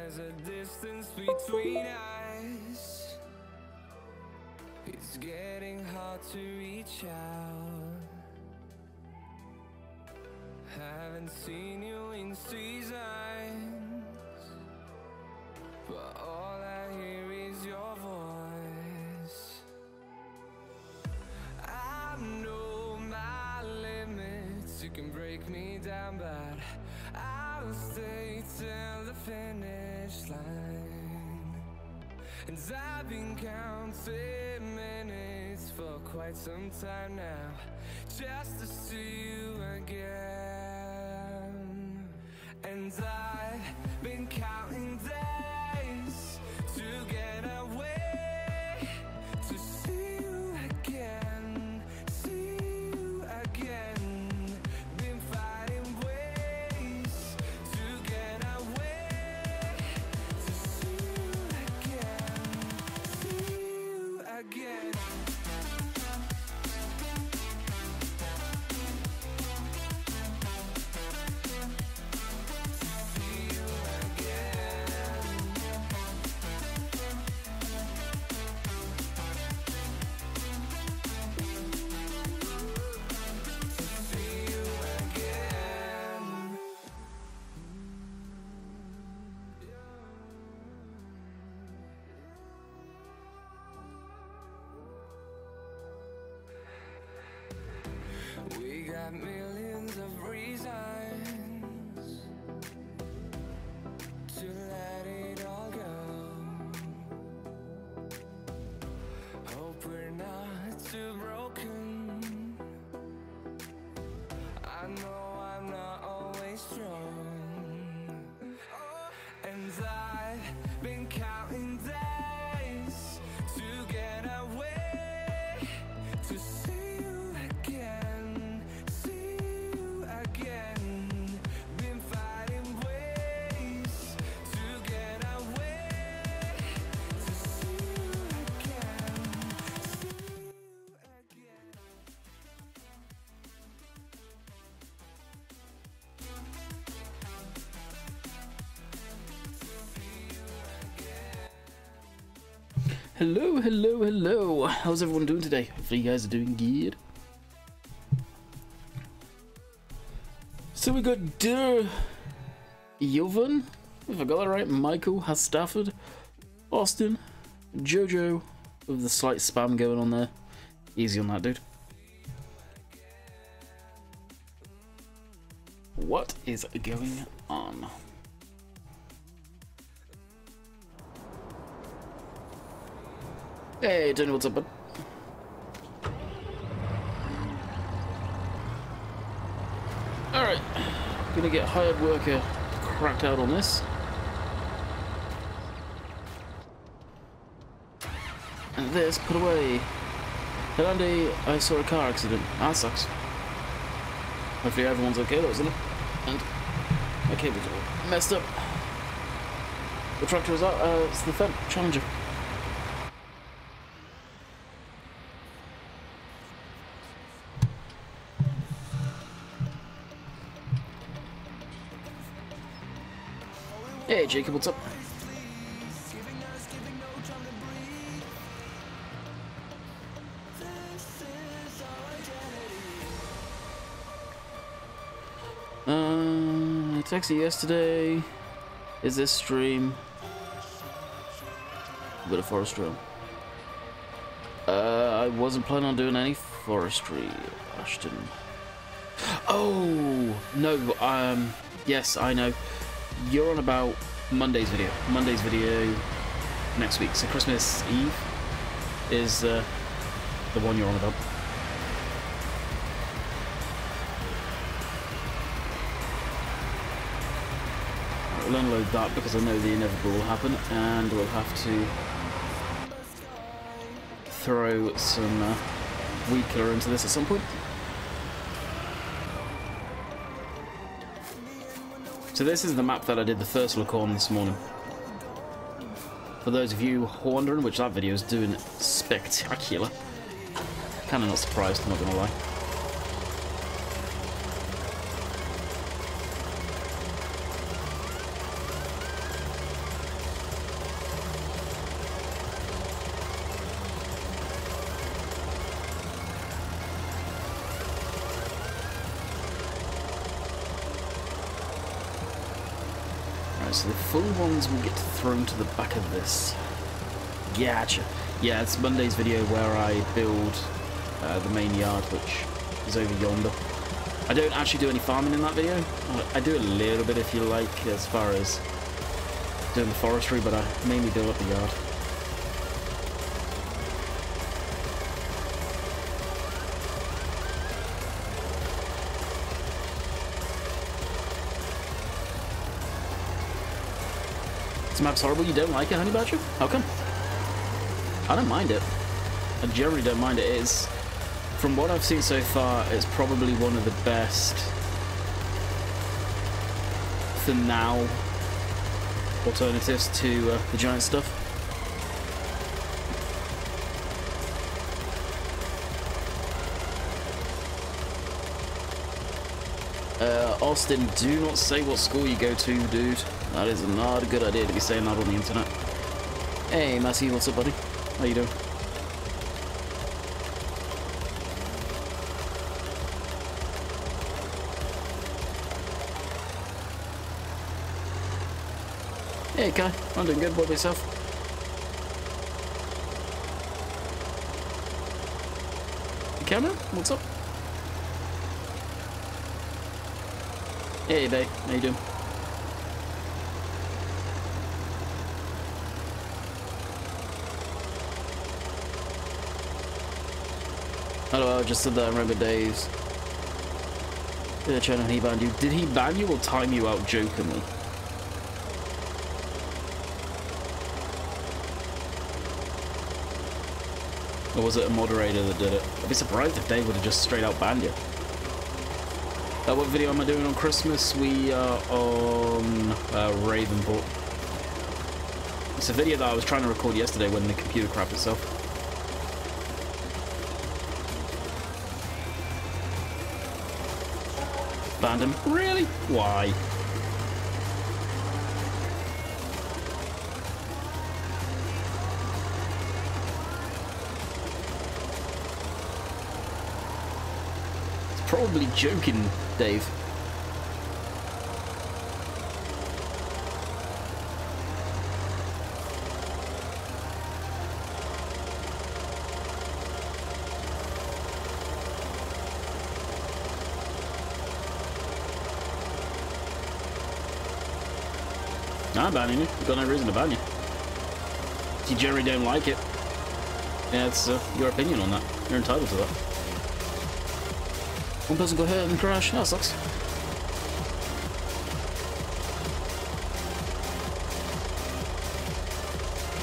there's a distance between us. It's getting hard to reach out. Haven't seen you in seasons, but all I hear is your voice. I know my limits, you can break me down, but I'll stay till the finish line. And I've been counting minutes for quite some time now, just to see you again. And I've been counting days to get away, to see you again, see you again. Been fighting ways to get away, to see you again, see you again. We got millions of reasons to let it all go. Hope we're not too broken. I know I'm not always strong, and I've been counting days to get away, to see you again, see you again. Been fighting ways to get away, to see you again, see you again. Hello, hello, hello. How's everyone doing today? Hopefully you guys are doing good. So we got Jovan, if I got that right, Michael, has Stafford, Austin, Jojo, with the slight spam going on there. Easy on that, dude. What is going on? Hey, Tony, what's up, bud? Alright, gonna get hired worker cracked out on this. And this put away. Hey, Andy, I saw a car accident. That sucks. Hopefully everyone's okay though, isn't it? And my cable's all messed up. The tractor is out, it's the Fed Challenger. Hey Jacob, what's up? I texted you yesterday. Is this stream? A bit of forestry. I wasn't planning on doing any forestry, Ashton. Oh no, yes, I know. You're on about Monday's video. Monday's video next week. So Christmas Eve is the one you're on about. I'll unload that because I know the inevitable will happen, and we'll have to throw some weed killer into this at some point. So this is the map that I did the first look on this morning. For those of you wondering, which that video is doing spectacular. Kinda not surprised, I'm not gonna lie. Alright, so the full ones will get thrown to the back of this. Gotcha. Yeah, it's Monday's video where I build the main yard, which is over yonder. I don't actually do any farming in that video. I do a little bit, if you like, as far as doing the forestry, but I mainly build up the yard. This map's horrible. You don't like it, Honey Badger? How come? I don't mind it. I generally don't mind it. It is, from what I've seen so far, it's probably one of the best for now alternatives to the giant stuff. Austin, do not say what school you go to, dude. That is not a good idea to be saying that on the internet. Hey, Massey, what's up, buddy? How you doing? Hey, Kai. I'm doing good. What about yourself? Camera? What's up? Hey, babe. How you doing? Hello, I just said that I remember days. Yeah, Channel, he banned you. Did he ban you or time you out jokingly? Or was it a moderator that did it? I'd be surprised if Dave would have just straight out banned you. What video am I doing on Christmas? We are on Ravenport. It's a video that I was trying to record yesterday when the computer crapped itself. Banned him? Really? Why? It's probably joking, Dave. I'm banning you. You've got no reason to ban you. If you generally don't like it, yeah, it's your opinion on that. You're entitled to that. One person got hurt in the crash. That sucks.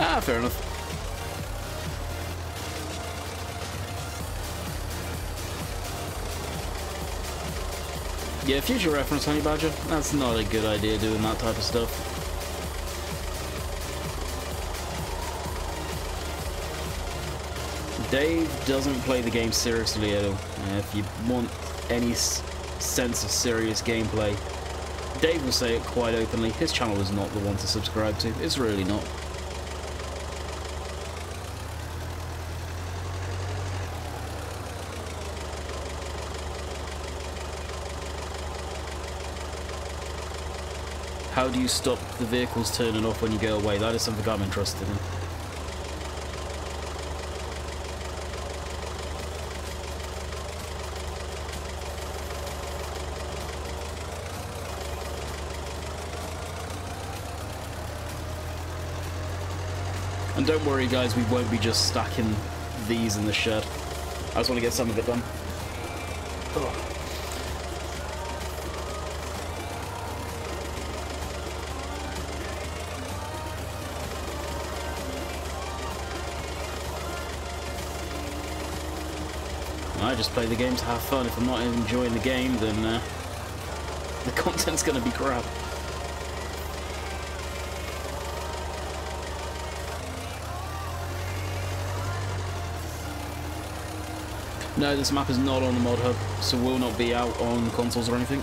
Ah, fair enough. Yeah, future reference, Honey Badger. That's not a good idea doing that type of stuff. Dave doesn't play the game seriously at all. If you want any sense of serious gameplay, Dave will say it quite openly. His channel is not the one to subscribe to. It's really not. How do you stop the vehicles turning off when you go away? That is something I'm interested in. And don't worry guys, we won't be just stacking these in the shed. I just want to get some of it done. Ugh. I just play the game to have fun. If I'm not enjoying the game, then the content's going to be crap. No, this map is not on the mod hub, so will not be out on consoles or anything.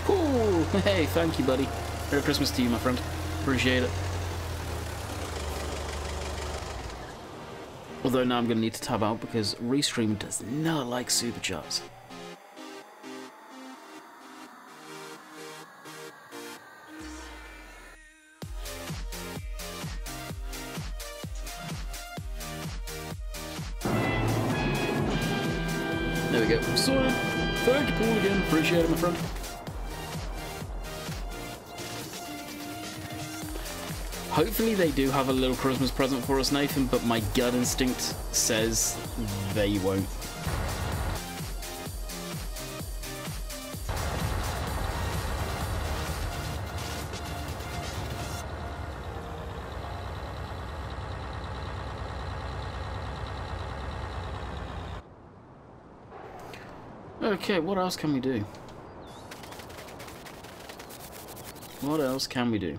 Cool! Hey, thank you, buddy. Merry Christmas to you, my friend. Appreciate it. Although now I'm going to need to tab out because Restream does not like superchats. There we go. Sorted. Thank you, Paul, again. Appreciate it, my friend. Hopefully they do have a little Christmas present for us, Nathan, but my gut instinct says they won't. Okay, what else can we do? What else can we do?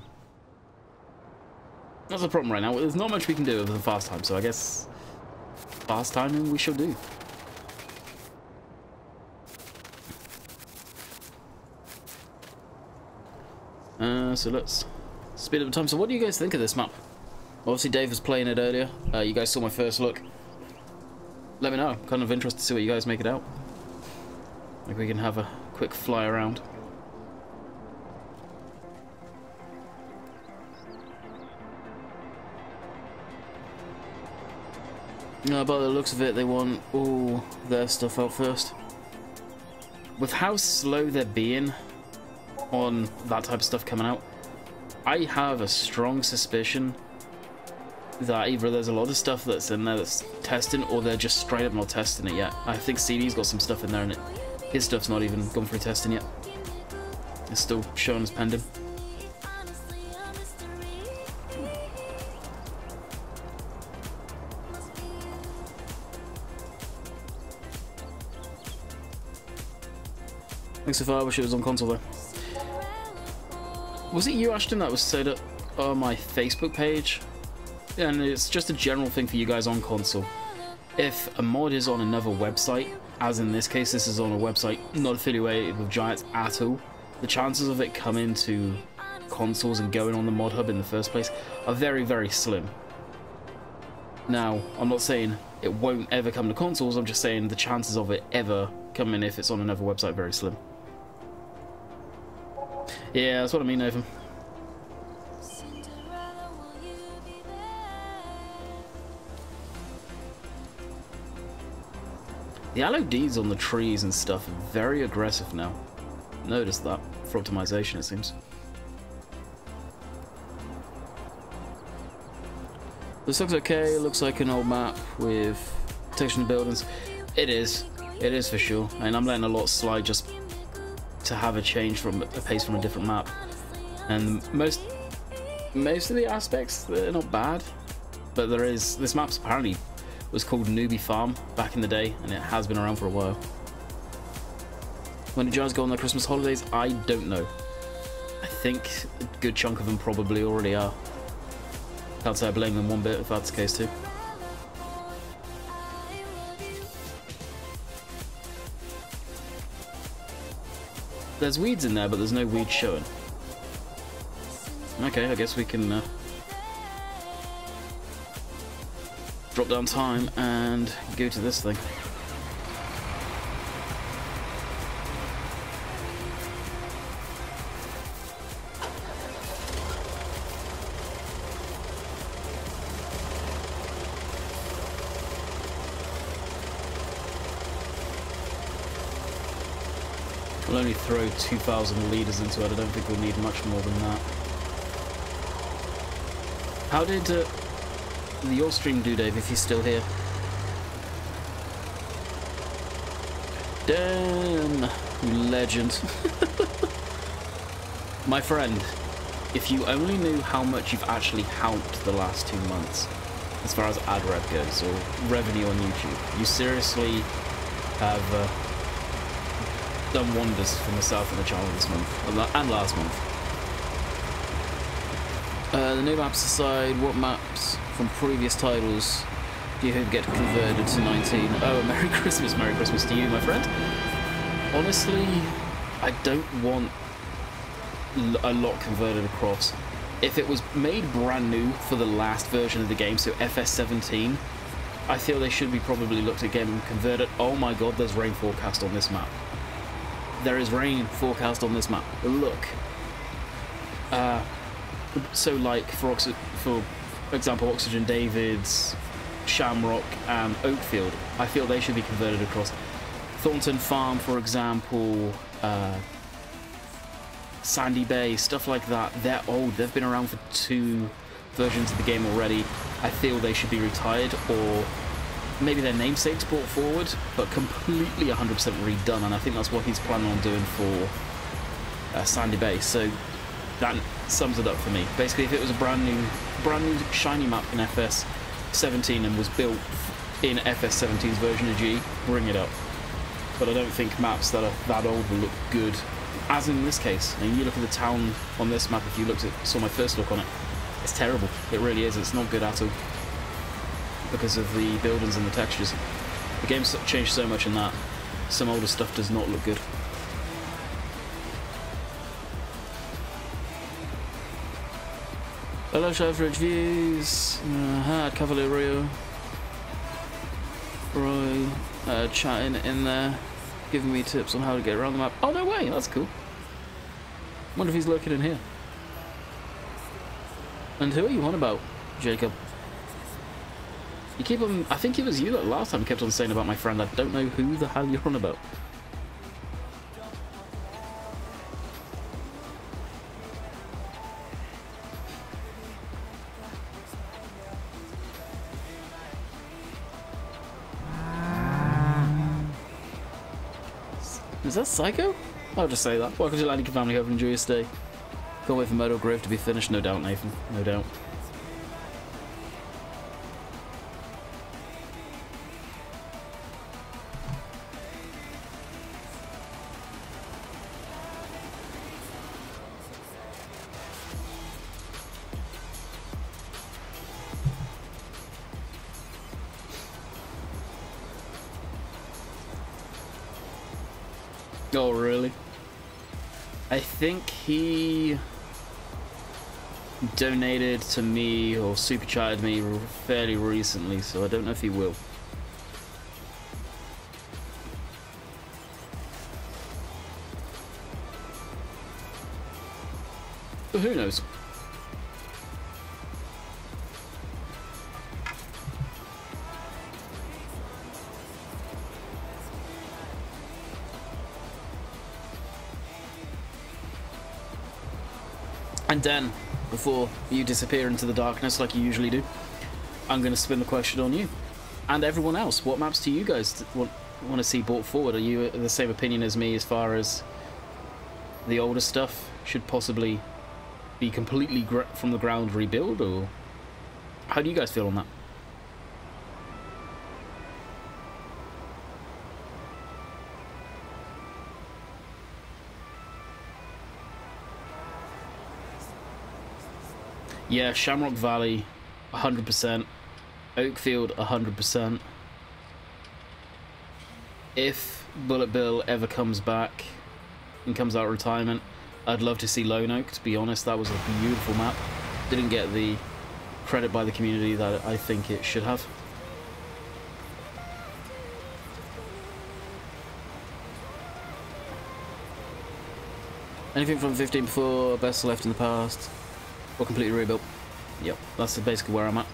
That's the problem right now. There's not much we can do other than fast time, so I guess fast timing we shall do. So let's speed up the time. So what do you guys think of this map? Obviously Dave was playing it earlier. You guys saw my first look. Let me know. I'm kind of interested to see what you guys make it out. Like we can have a quick fly around. No, by the looks of it, they want all their stuff out first. With how slow they're being on that type of stuff coming out, I have a strong suspicion that either there's a lot of stuff that's in there that's testing, or they're just straight up not testing it yet. I think CD's got some stuff in there, and his stuff's not even gone through testing yet. It's still showing as pending. Thanks so far. I wish it was on console though. Was it you, Ashton, that was said it on my Facebook page? Yeah, and it's just a general thing for you guys on console. If a mod is on another website, as in this case, this is on a website not affiliated with Giants at all, the chances of it coming to consoles and going on the mod hub in the first place are very, very slim. Now, I'm not saying it won't ever come to consoles, I'm just saying the chances of it ever coming if it's on another website are very slim. Yeah, that's what I mean, Nathan. The LODs on the trees and stuff are very aggressive now. Notice that for optimization, it seems. This looks okay. It looks like an old map with protection of buildings. It is. It is for sure. And I'm letting a lot slide just to have a change from a pace from a different map. And most of the aspects, they're not bad. But there is, this map's apparently was called Newbie Farm back in the day, and it has been around for a while. When did Giants go on their Christmas holidays? I don't know. I think a good chunk of them probably already are. Can't say I blame them one bit if that's the case too. There's weeds in there, but there's no weeds showing. Okay, I guess we can drop down time and go to this thing. We'll only throw 2,000 litres into it. I don't think we'll need much more than that. How did your stream do, Dave, if you're still here? Damn, you legend. My friend, if you only knew how much you've actually helped the last 2 months, as far as ad rev goes, or revenue on YouTube, you seriously have done wonders for myself and the channel this month, and last month. The new maps aside, what maps from previous titles do you hope get converted to 19? Oh, Merry Christmas to you, my friend. Honestly, I don't want a lot converted across. If it was made brand new for the last version of the game, so FS17, I feel they should be probably looked at getting converted. Oh my god, there's rain forecast on this map. There is rain forecast on this map. Look. So like for example, Oxygen Davids, Shamrock and Oakfield, I feel they should be converted across. Thornton Farm, for example, Sandy Bay, stuff like that. They're old. They've been around for 2 versions of the game already. I feel they should be retired, or maybe their namesakes brought forward, but completely 100% redone. And I think that's what he's planning on doing for Sandy Bay. So that sums it up for me. Basically, if it was a brand new shiny map in FS17 and was built in FS17's version of G, bring it up. But I don't think maps that are that old will look good, as in this case. I mean, you look at the town on this map, if you saw my first look on it, it's terrible. It really is. It's not good at all because of the buildings and the textures. The game's changed so much in that some older stuff does not look good. Hello, Shafridge Views. Cavalierio. Roy chatting in there, giving me tips on how to get around the map. Oh, no way, that's cool. Wonder if he's lurking in here. And who are you on about, Jacob? You keep on... I think it was you that last time kept on saying about my friend. I don't know who the hell you're on about. Is that Psycho? I'll just say that. Welcome to Landykid Family. Hope you enjoy your stay. Can't wait for Murder Grove to be finished. No doubt, Nathan. No doubt. Oh, really? I think he donated to me or super chatted me fairly recently, so I don't know if he will. But who knows? And then, before you disappear into the darkness like you usually do, I'm going to spin the question on you. And everyone else, what maps do you guys want to see brought forward? Are you the same opinion as me as far as the older stuff should possibly be completely from the ground rebuild? Or how do you guys feel on that? Yeah, Shamrock Valley, 100%. Oakfield, 100%. If Bullet Bill ever comes back and comes out of retirement, I'd love to see Lone Oak, to be honest. That was a beautiful map. Didn't get the credit by the community that I think it should have. Anything from 15 before, best left in the past, or completely rebuilt. Yep, that's basically where I'm at.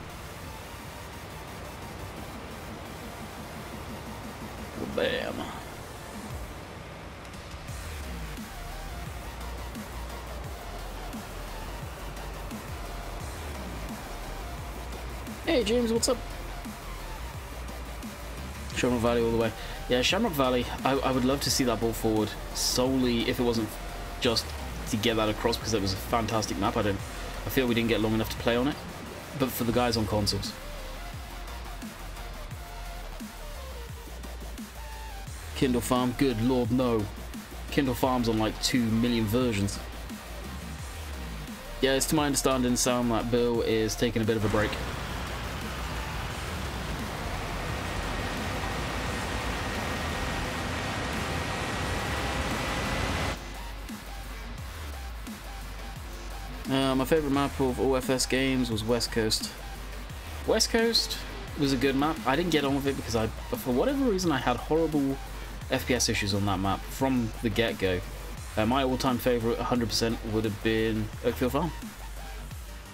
Bam. Hey James, what's up? Shamrock Valley all the way. Yeah, Shamrock Valley, I would love to see that brought forward solely if it wasn't just to get that across, because it was a fantastic map. I feel we didn't get long enough to play on it, but for the guys on consoles. Kindle Farm, good lord no. Kindle Farm's on like 2 million versions. Yeah, it's to my understanding sound like Bill is taking a bit of a break. My favourite map of all FS games was West Coast. West Coast? was a good map. I didn't get on with it because for whatever reason, I had horrible FPS issues on that map from the get-go. My all-time favourite, 100%, would have been Oakfield Farm.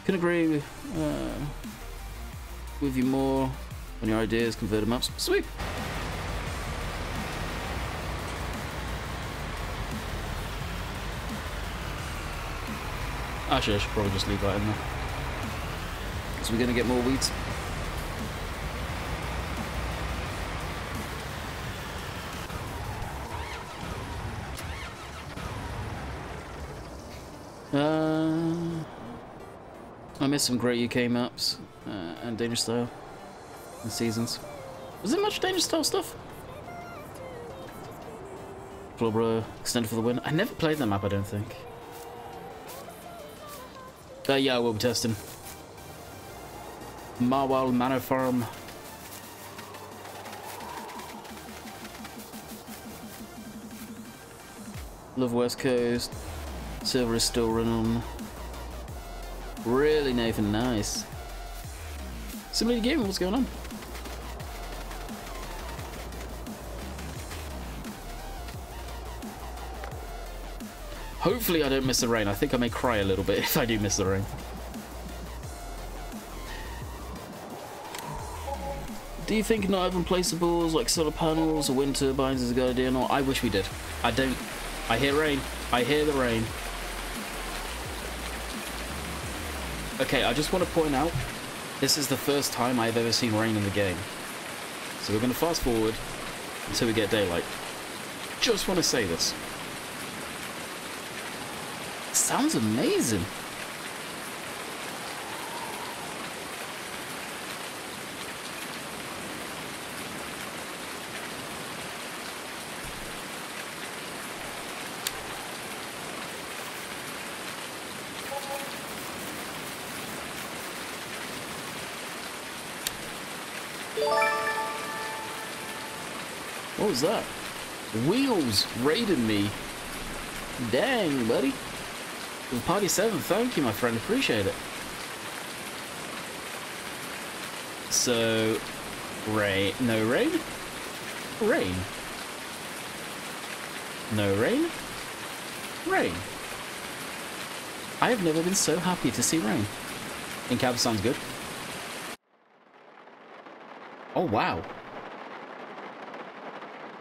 Couldn't agree with you more on your ideas, converted maps. Sweet! Actually, I should probably just leave that in there. So we're going to get more weeds. I missed some great UK maps and Danish style and seasons. Was there much Danish style stuff? Clubber extended for the win. I never played that map, I don't think. Yeah, I will be testing. Marwell Manor Farm. Love West Coast. Server is still running. Really, Nathan, nice. Simulator Gaming, what's going on? Hopefully I don't miss the rain. I think I may cry a little bit if I do miss the rain. Do you think not having placeables like solar panels or wind turbines is a good idea or not? I wish we did. I don't. I hear rain. I hear the rain. Okay, I just want to point out, this is the first time I've ever seen rain in the game. So we're going to fast forward until we get daylight. Just want to say this. Sounds amazing. What was that? Wheels raided me. Dang, buddy. Party 7, thank you, my friend. Appreciate it. So, rain. No rain? Rain. No rain? Rain. I have never been so happy to see rain. In cab sounds good. Oh, wow.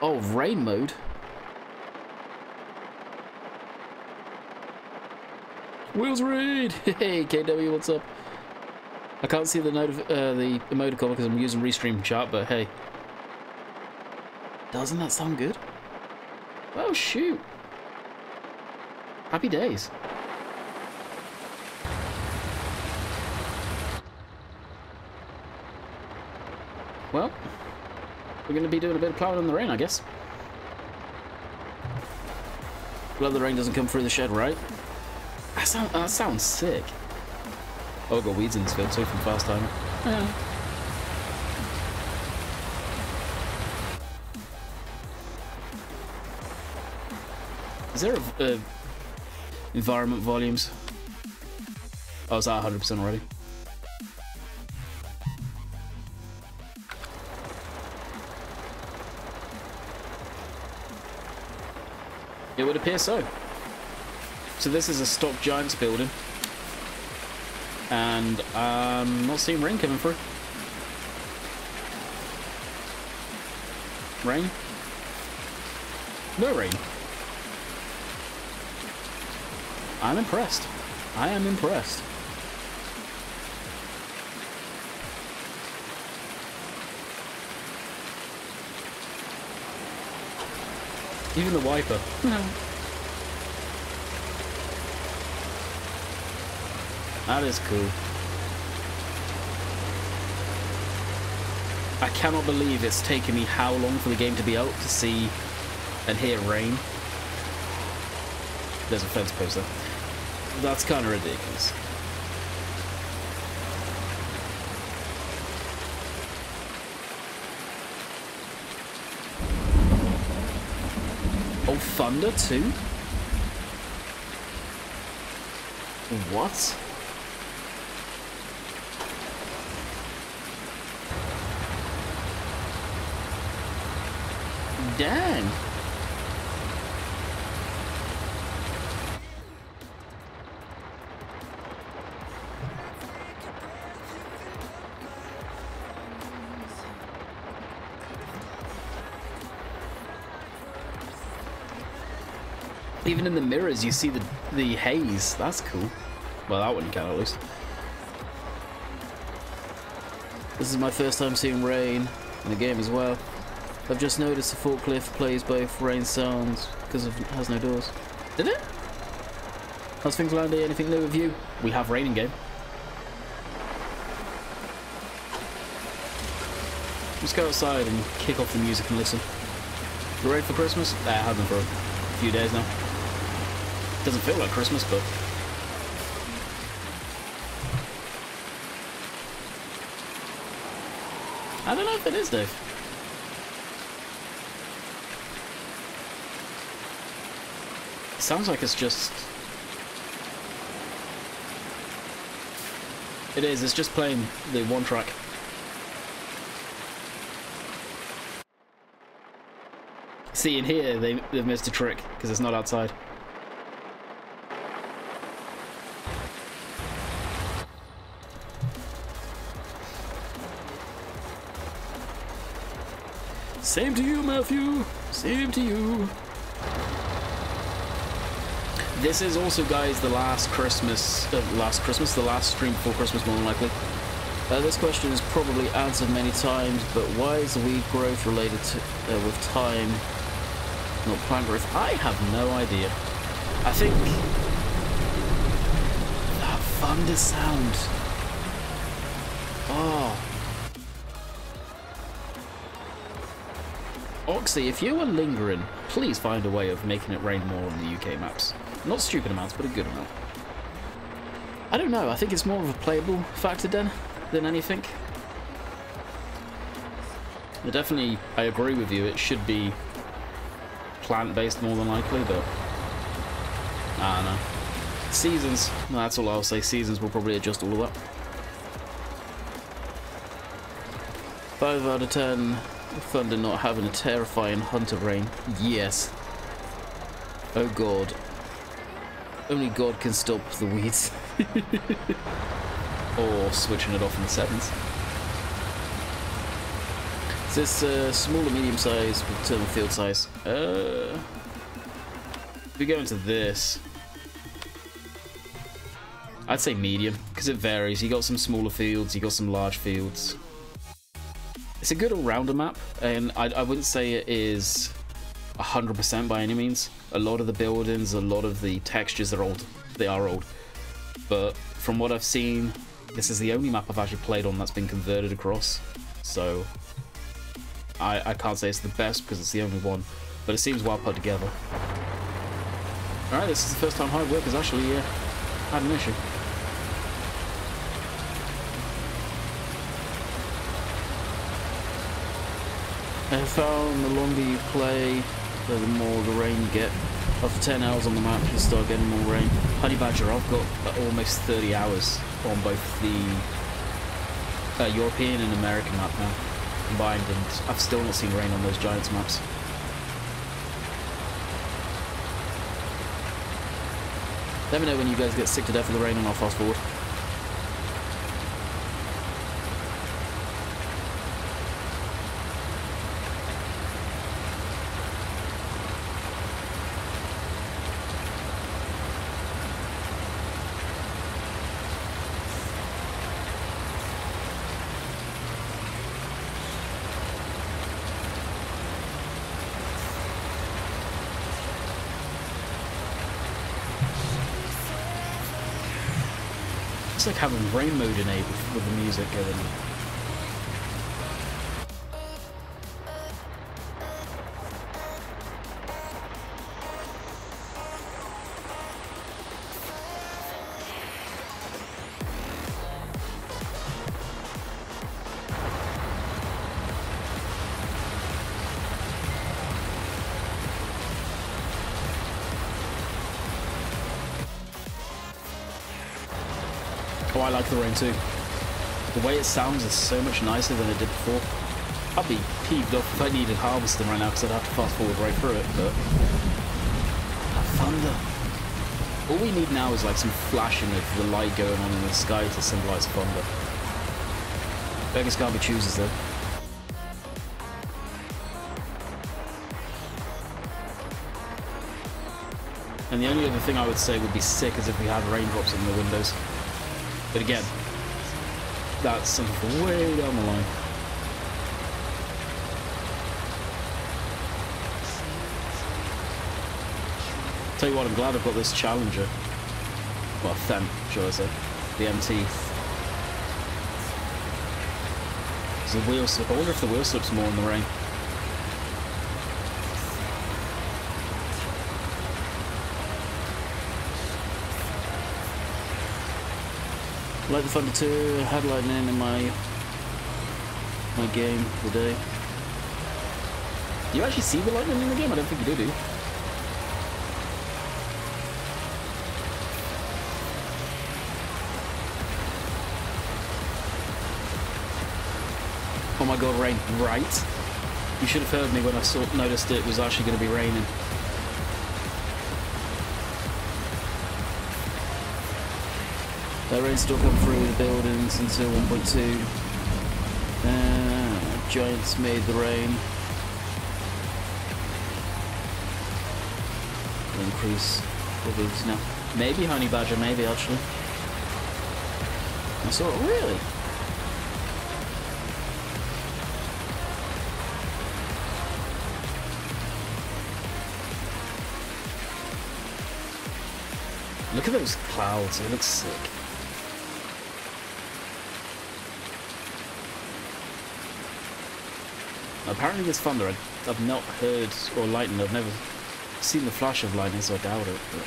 Oh, rain mode. Wheels raid! Hey, KW, what's up? I can't see the emoticon because I'm using Restream chat, but hey. Doesn't that sound good? Oh, shoot. Happy days. Well, we're going to be doing a bit of plowing in the rain, I guess. Glad the rain doesn't come through the shed, right? That sounds sick. Oh, I've got weeds in this field too from fast timer. Yeah. Is there a environment volumes? Oh, it's at 100% already. It would appear so. So this is a stock Giants building, and I'm not seeing rain coming through. Rain? No rain. I'm impressed. I am impressed. Even the wiper. No. That is cool. I cannot believe it's taken me how long for the game to be out to see and hear rain. There's a fence post there. That's kind of ridiculous. Oh, thunder too? What? Dang. Even in the mirrors, you see the haze. That's cool. Well, that wouldn't count at least. This is my first time seeing rain in the game as well. I've just noticed the forklift plays both rain sounds because it has no doors. Did it? How's things, Landy? Anything new with you? We have rain in game. Let's go outside and kick off the music and listen. You ready for Christmas? I have been for a few days now. Doesn't feel like Christmas, but I don't know if it is, Dave. It sounds like it's just... It is, it's just playing the one track. See, in here, they've missed a trick, because it's not outside. Same to you, Matthew. Same to you. This is also, guys, the last the last stream before Christmas, more than likely. This question is probably answered many times, but why is the weed growth related to, with time, not plant growth? I have no idea. I think that thunder sound. Oh. Oxy, if you are lingering, please find a way of making it rain more on the UK maps. Not stupid amounts, but a good amount. I don't know, I think it's more of a playable factor than anything. But definitely, I agree with you, it should be plant-based more than likely, but I don't know. Seasons, well, that's all I'll say, seasons will probably adjust all of that. 5 out of 10. Thunder not having a terrifying hunter rain. Yes. Oh god. Only God can stop the weeds. Or switching it off in the settings. Is this small or medium size with terminal field size? If we go into this, I'd say medium, because it varies. You got some smaller fields, you got some large fields. It's a good all-rounder map, and I wouldn't say it is 100% by any means. A lot of the buildings, a lot of the textures are old. They are old. But from what I've seen, this is the only map I've actually played on that's been converted across. So I can't say it's the best because it's the only one, but it seems well put together. Alright, this is the first time hard work has actually had an issue. I found the longer you play, the more the rain you get. After 10 hours on the map, you start getting more rain. Honey Badger, I've got almost 30 hours on both the European and American map now, combined, and I've still not seen rain on those Giants maps. Let me know when you guys get sick to death of the rain and I'll fast forward. It's like having rain mode enabled with the music going. Oh, I like the rain too. The way it sounds is so much nicer than it did before. I'd be peeved off if I needed harvesting right now because I'd have to fast forward right through it, but... Thunder. All we need now is like some flashing of the light going on in the sky to symbolize thunder. Beggars can't be choosers though. And the only other thing I would say would be sick is if we had raindrops in the windows. But again, that's something for way down the line. Tell you what, I'm glad I've got this Challenger. Well, Fem, should I say. The MT. There's a wheel slip. I wonder if the wheel slip's more in the rain. Like the Thunder 2, had lightning in my game today. Do you actually see the lightning in the game? I don't think you do. Oh my god, rain. Right? You should have heard me when I noticed it was actually going to be raining. That rain still come through the buildings until 1.2. Giants made the rain. Increase probability now. Maybe honey badger, maybe actually. I saw it, really? Look at those clouds, it looks sick. Apparently there's thunder. I've not heard, or lightning, I've never seen the flash of lightning, so I doubt it. But...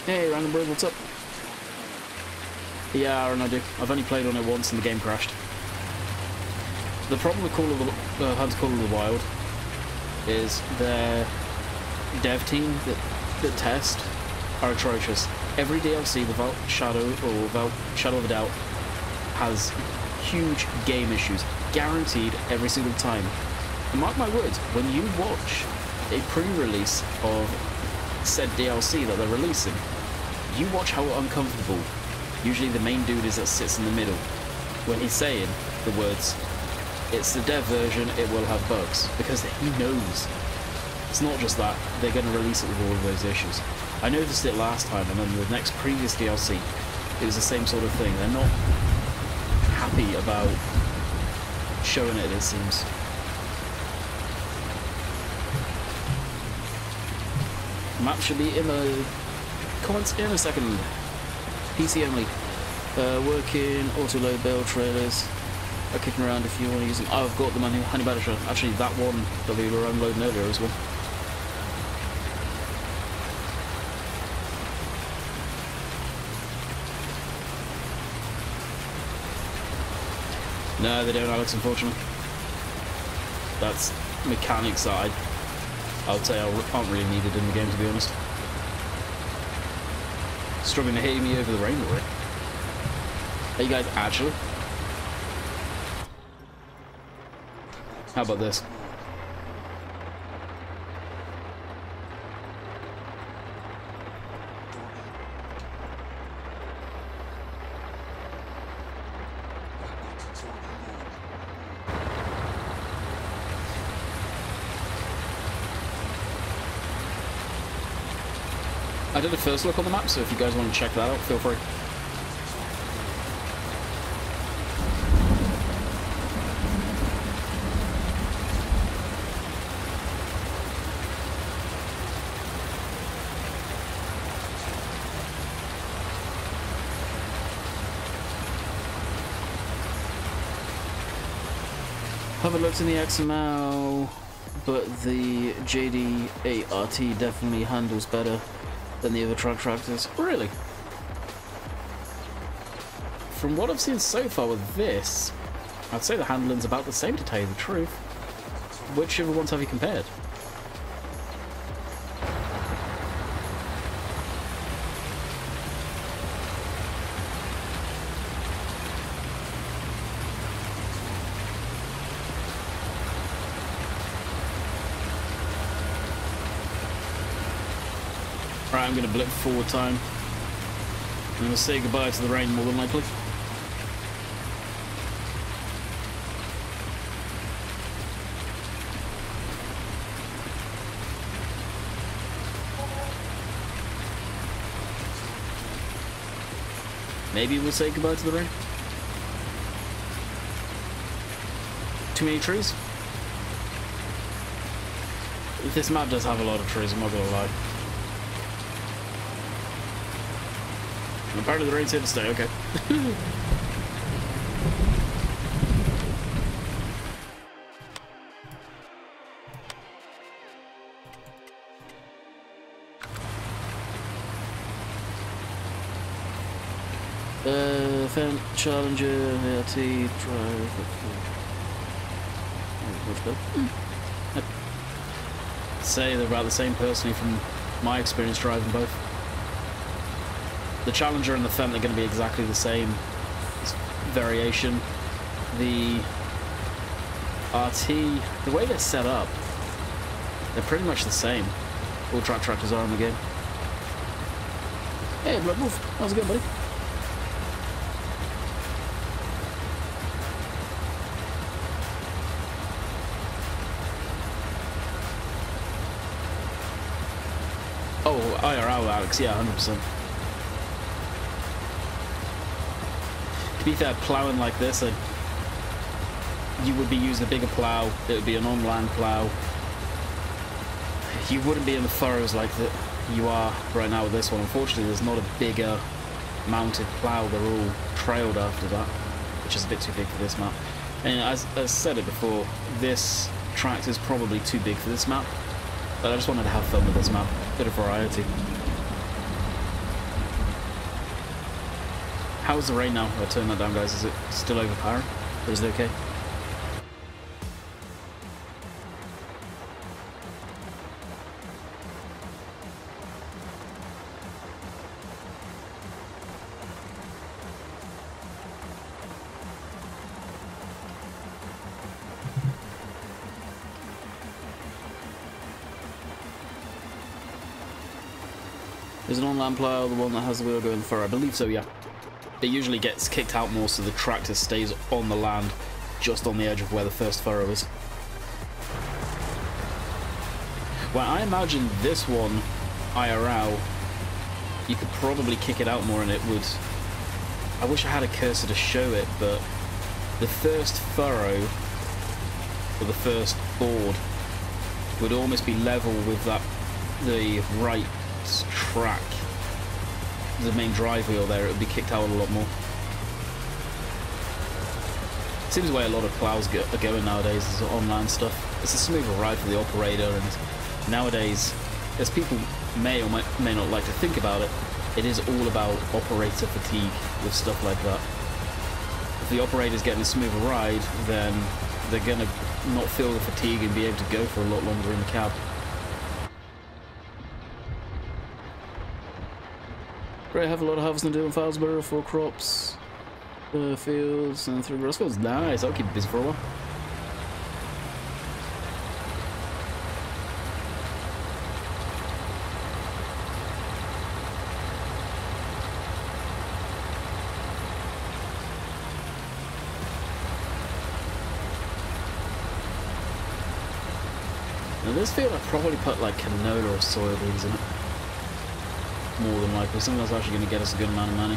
Hey, Random Bird, what's up? Yeah, Aaron, I do. I've only played on it once and the game crashed. The problem with Hunt Call of the Wild is their dev team that test are atrocious. Every DLC, without shadow of a doubt, has huge game issues, guaranteed every single time. And mark my words, when you watch a pre-release of said DLC that they're releasing, you watch how uncomfortable usually the main dude is that sits in the middle when he's saying the words, it's the dev version, it will have bugs, because he knows. It's not just that, they're going to release it with all of those issues. I noticed it last time, and then the next previous DLC, it was the same sort of thing. They're not happy about showing it seems. Map should be in the comments in a second. PC only. Working, auto load build trailers. Are kicking around if you want to use them. Oh, I've got them on Honey Badger. Actually, that one that we were unloading earlier as well. No, they don't, Alex, unfortunately. That's mechanic side. I would say aren't really needed in the game, to be honest. Struggling to hit me over the rain already. Are you guys actually? How about this? I did a first look on the map, so if you guys want to check that out, feel free. Haven't looked in the XML, but the JD8RT definitely handles better than the other truck tractors. Really? From what I've seen so far with this, I'd say the handling's about the same, to tell you the truth. Which other ones have you compared? I'm going to blip forward time. And we'll say goodbye to the rain more than likely. Maybe we'll say goodbye to the rain. Too many trees? This map does have a lot of trees, I'm not gonna lie. And apparently the rain's here to stay, okay. Fence, Challenger, ART, drive, I'd say they're about the same personally from my experience driving both. The Challenger and the Fendt are going to be exactly the same variation. The RT, the way they're set up, they're pretty much the same. All track tractors are in the game. Hey, Blood Wolf, how's it going, buddy? Oh, IRL, Alex, yeah, 100%. To be fair, ploughing like this, you would be using a bigger plough, it would be an on-land plough. You wouldn't be in the furrows like that you are right now with this one. Unfortunately, there's not a bigger mounted plough, they're all trailed after that, which is a bit too big for this map. And as I said it before, this tractor is probably too big for this map. But I just wanted to have fun with this map, bit of variety. How's the rain now? I'll turn that down, guys. Is it still overpowering? Or is it okay? Is an on-land plough the one that has the wheel going furrow? I believe so, yeah. It usually gets kicked out more so the tractor stays on the land, just on the edge of where the first furrow is. Well, I imagine this one, IRL, you could probably kick it out more and it would... I wish I had a cursor to show it, but the first furrow, or the first board, would almost be level with the right track, the main drive wheel there. It would be kicked out a lot more. Seems the way a lot of plows are going nowadays is on-land stuff. It's a smoother ride for the operator, and nowadays, as people may or may not like to think about it, it is all about operator fatigue with stuff like that. If the operator's getting a smoother ride, then they're going to not feel the fatigue and be able to go for a lot longer in the cab. Great, have a lot of harvesting to do in Filesborough for crops, fields, and through Roscoe's. Nice, I'll keep it busy for a while. Now this field I'd probably put like canola or soybeans in it. More than likely. Something that's actually going to get us a good amount of money.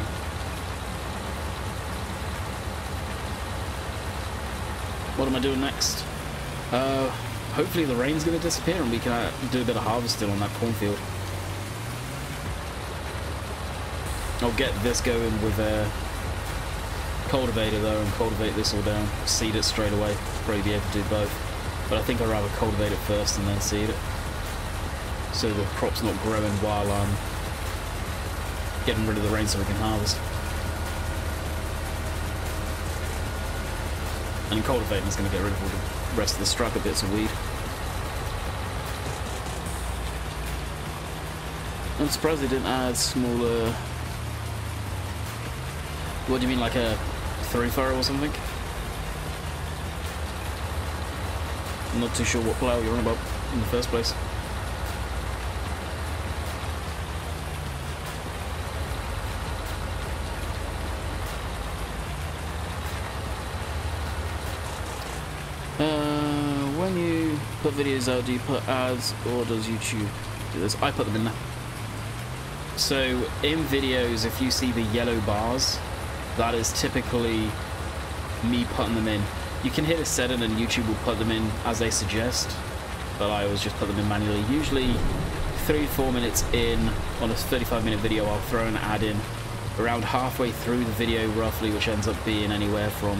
What am I doing next? Hopefully the rain's going to disappear and we can do a bit of harvesting on that cornfield. I'll get this going with a cultivator though and cultivate this all down. Seed it straight away. Probably be able to do both. But I think I'd rather cultivate it first and then seed it. So the crop's not growing while I'm getting rid of the rain so we can harvest. And cultivating is going to get rid of all the rest of the struggle bits of weed. I'm surprised they didn't add smaller... What do you mean, like a 3-furrow or something? I'm not too sure what plough you're on about in the first place. put videos out? Do you put ads, or does YouTube do this? I put them in there. So in videos, if you see the yellow bars, that is typically me putting them in. You can hit a setting and YouTube will put them in as they suggest, but I always just put them in manually. Usually 3-4 minutes in on a 35-minute video, I'll throw an ad in around halfway through the video roughly, which ends up being anywhere from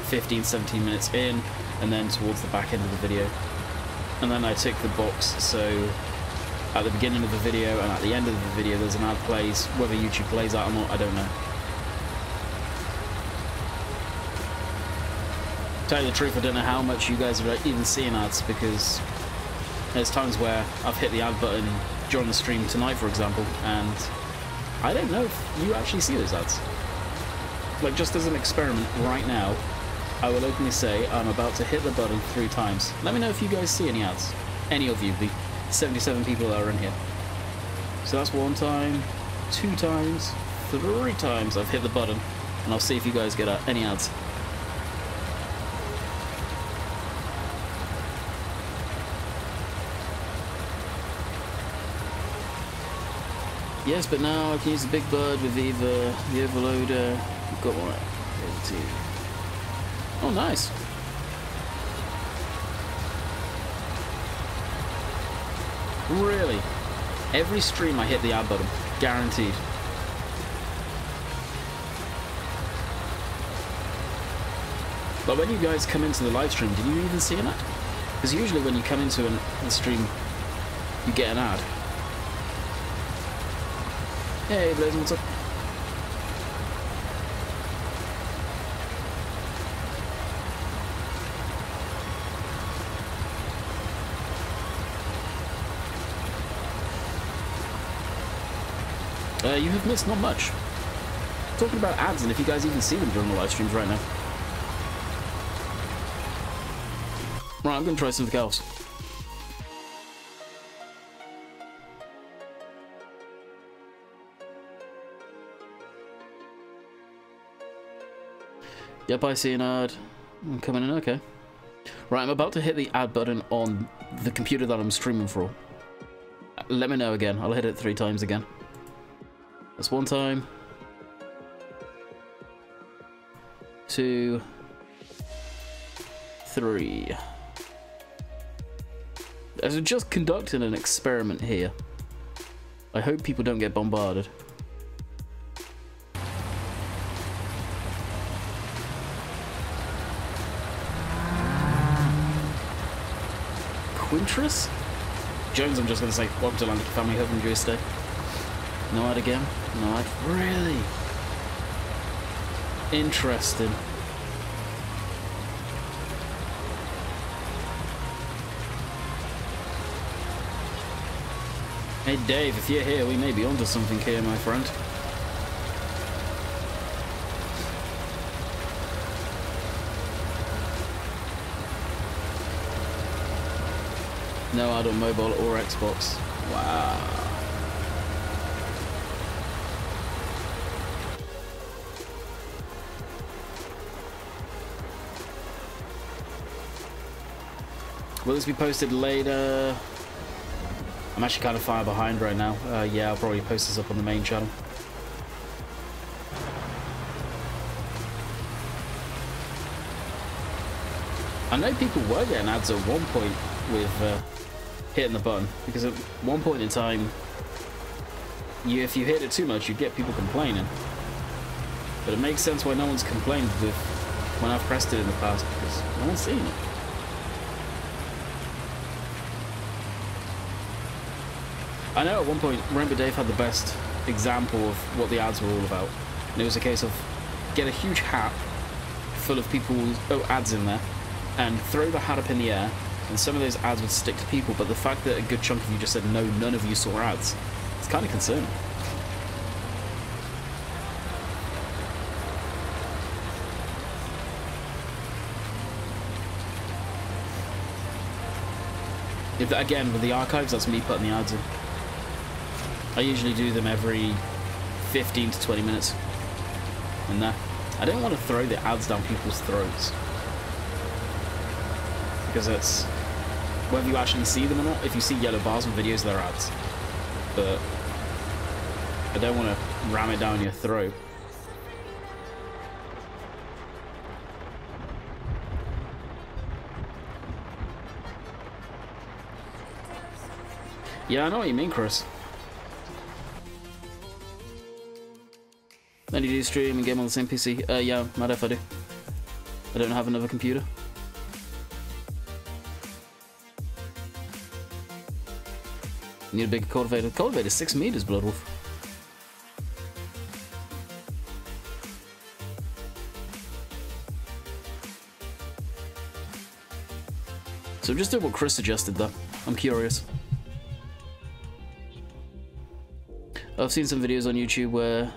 15-17 minutes in, and then towards the back end of the video. And then I tick the box, so at the beginning of the video and at the end of the video there's an ad plays. Whether YouTube plays that or not, I don't know. To tell you the truth, I don't know how much you guys are even seeing ads, because there's times where I've hit the ad button during the stream tonight, for example, and I don't know if you actually see those ads. Like, just as an experiment right now, I will openly say I'm about to hit the button 3 times. Let me know if you guys see any ads. Any of you, the 77 people that are in here. So that's 1 time, 2 times, 3 times I've hit the button, and I'll see if you guys get any ads. Yes, but now I can use the big bird with either the overloader. I've got one. Oh, nice. Really? Every stream I hit the ad button. Guaranteed. But when you guys come into the live stream, did you even see an ad? Because usually when you come into a stream, you get an ad. Hey, Blaze, what's up? You have missed not much. Talking about ads, and if you guys even see them during the live streams right now. Right, I'm going to try something else. Yep, I see an ad. I'm coming in, okay. Right, I'm about to hit the ad button on the computer that I'm streaming for. Let me know again. I'll hit it 3 times again. That's 1 time. 2. 3. As we're just conducting an experiment here. I hope people don't get bombarded. Quintress? Jones, I'm just going to say, welcome to Landykid Family, hope you enjoy your stay. No ad again? No ad? Really? Interesting. Hey Dave, if you're here, we may be onto something here, my friend. No ad on mobile or Xbox. Wow. Will this be posted later? I'm actually kind of far behind right now. Yeah, I'll probably post this up on the main channel. I know people were getting ads at one point with hitting the button, because at one point in time, if you hit it too much, you'd get people complaining. But it makes sense why no one's complained with when I've pressed it in the past, because no one's seen it. I know at one point, remember Dave had the best example of what the ads were all about. And it was a case of get a huge hat full of people's ads in there and throw the hat up in the air, and some of those ads would stick to people, but the fact that a good chunk of you just said no, none of you saw ads, it's kind of concerning. Again, with the archives, that's me putting the ads in. I usually do them every 15 to 20 minutes. And I don't want to throw the ads down people's throats, because whether you actually see them or not. If you see yellow bars on videos, they're ads. But I don't want to ram it down your throat. Yeah, I know what you mean, Chris. Then you do stream and game on the same PC? Yeah, mad if I do. I don't have another computer. Need a bigger cultivator. The cultivator is 6 meters, Bloodwolf. So just do what Chris suggested, though. I'm curious. I've seen some videos on YouTube where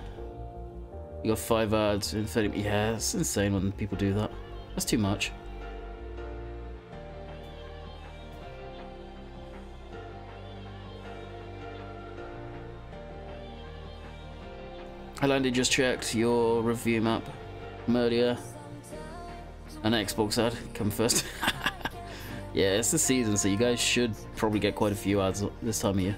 you got 5 ads in 30. Yeah, it's insane when people do that. That's too much. Landy just checked your review map earlier. An Xbox ad come first. Yeah, it's the season, so you guys should probably get quite a few ads this time of year.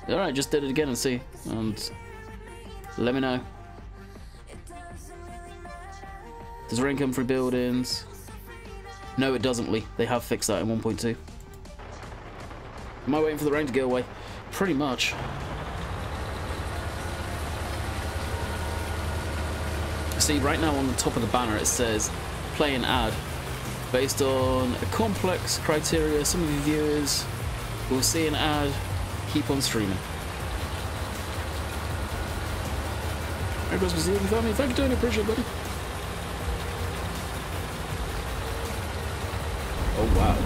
Alright, just did it again and see. And let me know. Does rain come through buildings? No, it doesn't, Lee. They have fixed that in 1.2. Am I waiting for the rain to go away? Pretty much. See, right now on the top of the banner it says, play an ad. Based on a complex criteria, some of your viewers will see an ad, keep on streaming. Merry Christmas to you and your family. Thank you, Tony. Appreciate it, buddy. Oh, wow.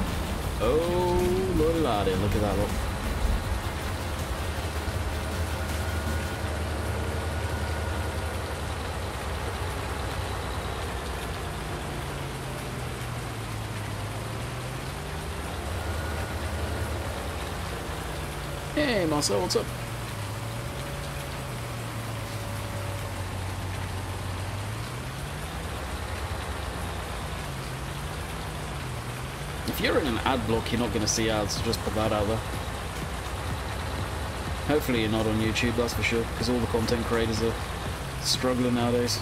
Oh, lordy lordy, look at that one. Hey, Marcel, what's up? If you're in an ad block, you're not going to see ads, so just put that out there. Hopefully you're not on YouTube, that's for sure, because all the content creators are struggling nowadays.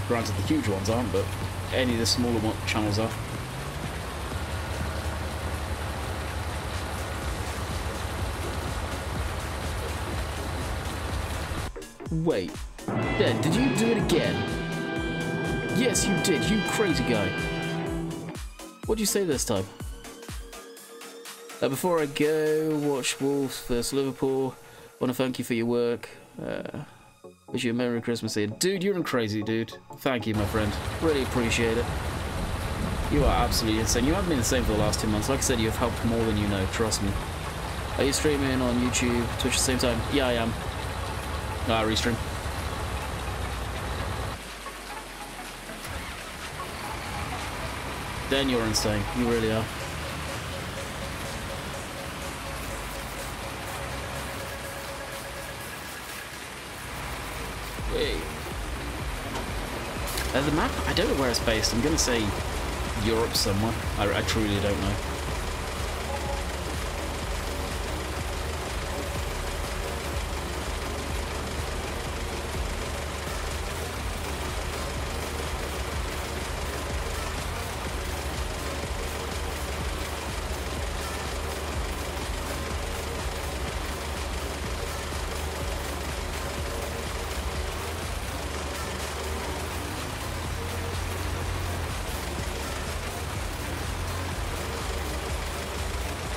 Granted, the huge ones aren't, but any of the smaller channels are. Wait, Ben, did you do it again? Yes, you did, you crazy guy. What'd you say this time? Before I go, watch Wolves vs Liverpool. Want to thank you for your work. Wish you a Merry Christmas here. Dude, you're crazy, dude. Thank you, my friend. Really appreciate it. You are absolutely insane. You haven't been the same for the last 2 months. Like I said, you've helped more than you know, trust me. Are you streaming on YouTube, Twitch at the same time? Yeah, I am. Restream. Then you're insane. You really are. Wait. The map? I don't know where it's based. I'm gonna say Europe somewhere. I truly don't know.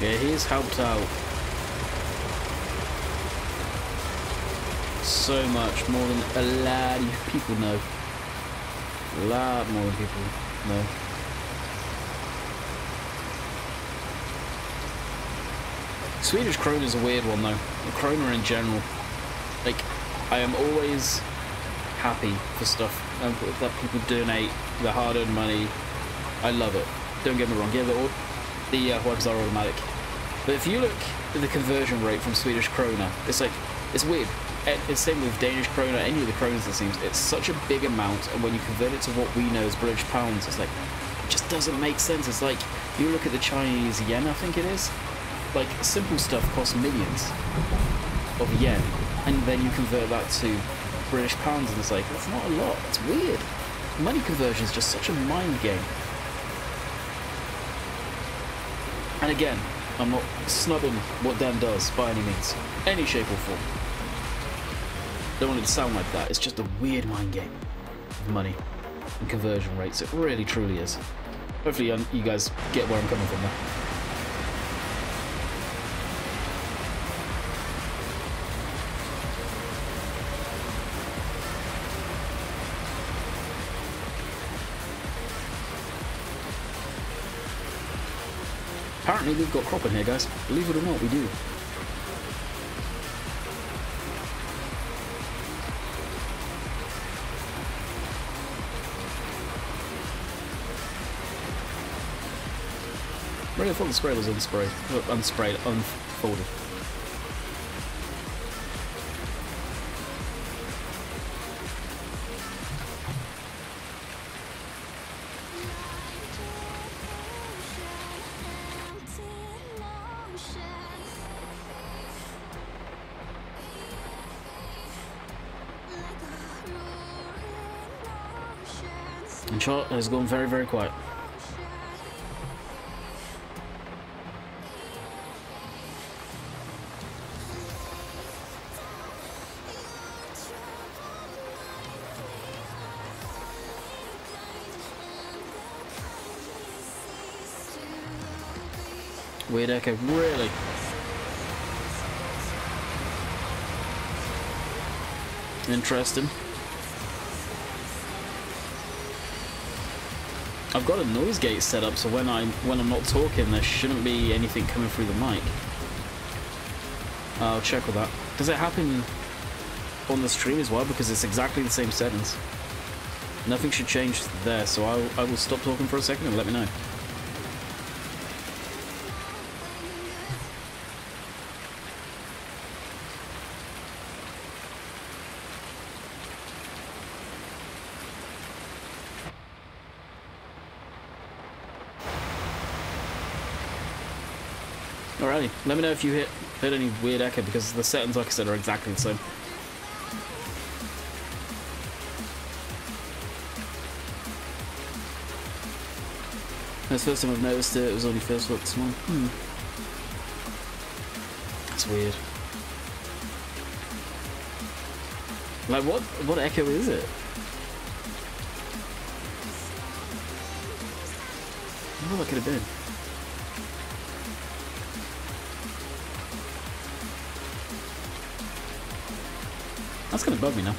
Yeah, he's helped out so much, more than a lot of people know. A lot more than people know. Swedish krona is a weird one though. The krona in general. Like, I am always happy for stuff that people donate, their hard-earned money. I love it. Don't get me wrong. Yeah, the wipers are automatic. But if you look at the conversion rate from Swedish krona, it's like, it's weird. it's same with Danish krona, any of the kronas it seems, it's such a big amount, and when you convert it to what we know as British pounds, it's like, it just doesn't make sense. It's like, you look at the Chinese yen, I think it is, like, simple stuff costs millions of yen, and then you convert that to British pounds, and it's like, that's not a lot, it's weird. Money conversion is just such a mind game. And again, I'm not snubbing what Dan does by any means, any shape or form. Don't want it to sound like that. It's just a weird mind game of money and conversion rates. It really, truly is. Hopefully you guys get where I'm coming from there. Apparently we've got crop in here, guys. Believe it or not, we do. Really, I thought the spray was unsprayed, unfolded. And shot has gone very, very quiet. Weird echo, really? Interesting. I've got a noise gate set up, so when I'm not talking, there shouldn't be anything coming through the mic. I'll check with that. Does it happen on the stream as well? Because it's exactly the same settings. Nothing should change there, so I will stop talking for a second and let me know. Alrighty, let me know if you heard any weird echo, because the settings, like I said, are exactly the same. That's the first time I've noticed it. It was only first look this morning. That's weird. Like, what echo is it? I wonder what that could have been. That's gonna bug me now.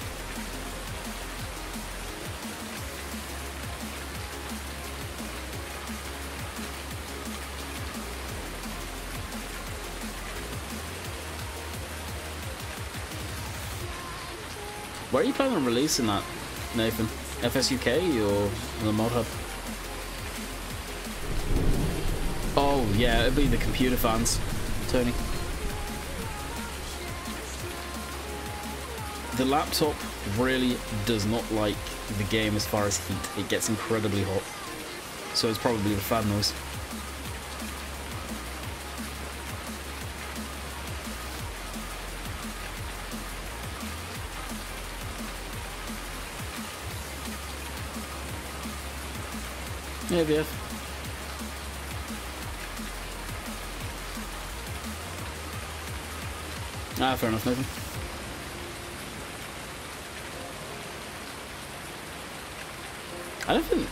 Where are you planning on releasing that, Nathan? FSUK or the Mod Hub? Oh yeah, it'd be the computer fans, Tony. The laptop really does not like the game as far as heat. It gets incredibly hot. So it's probably the fan noise. Yeah, VF. Ah, fair enough, Nathan. I don't think,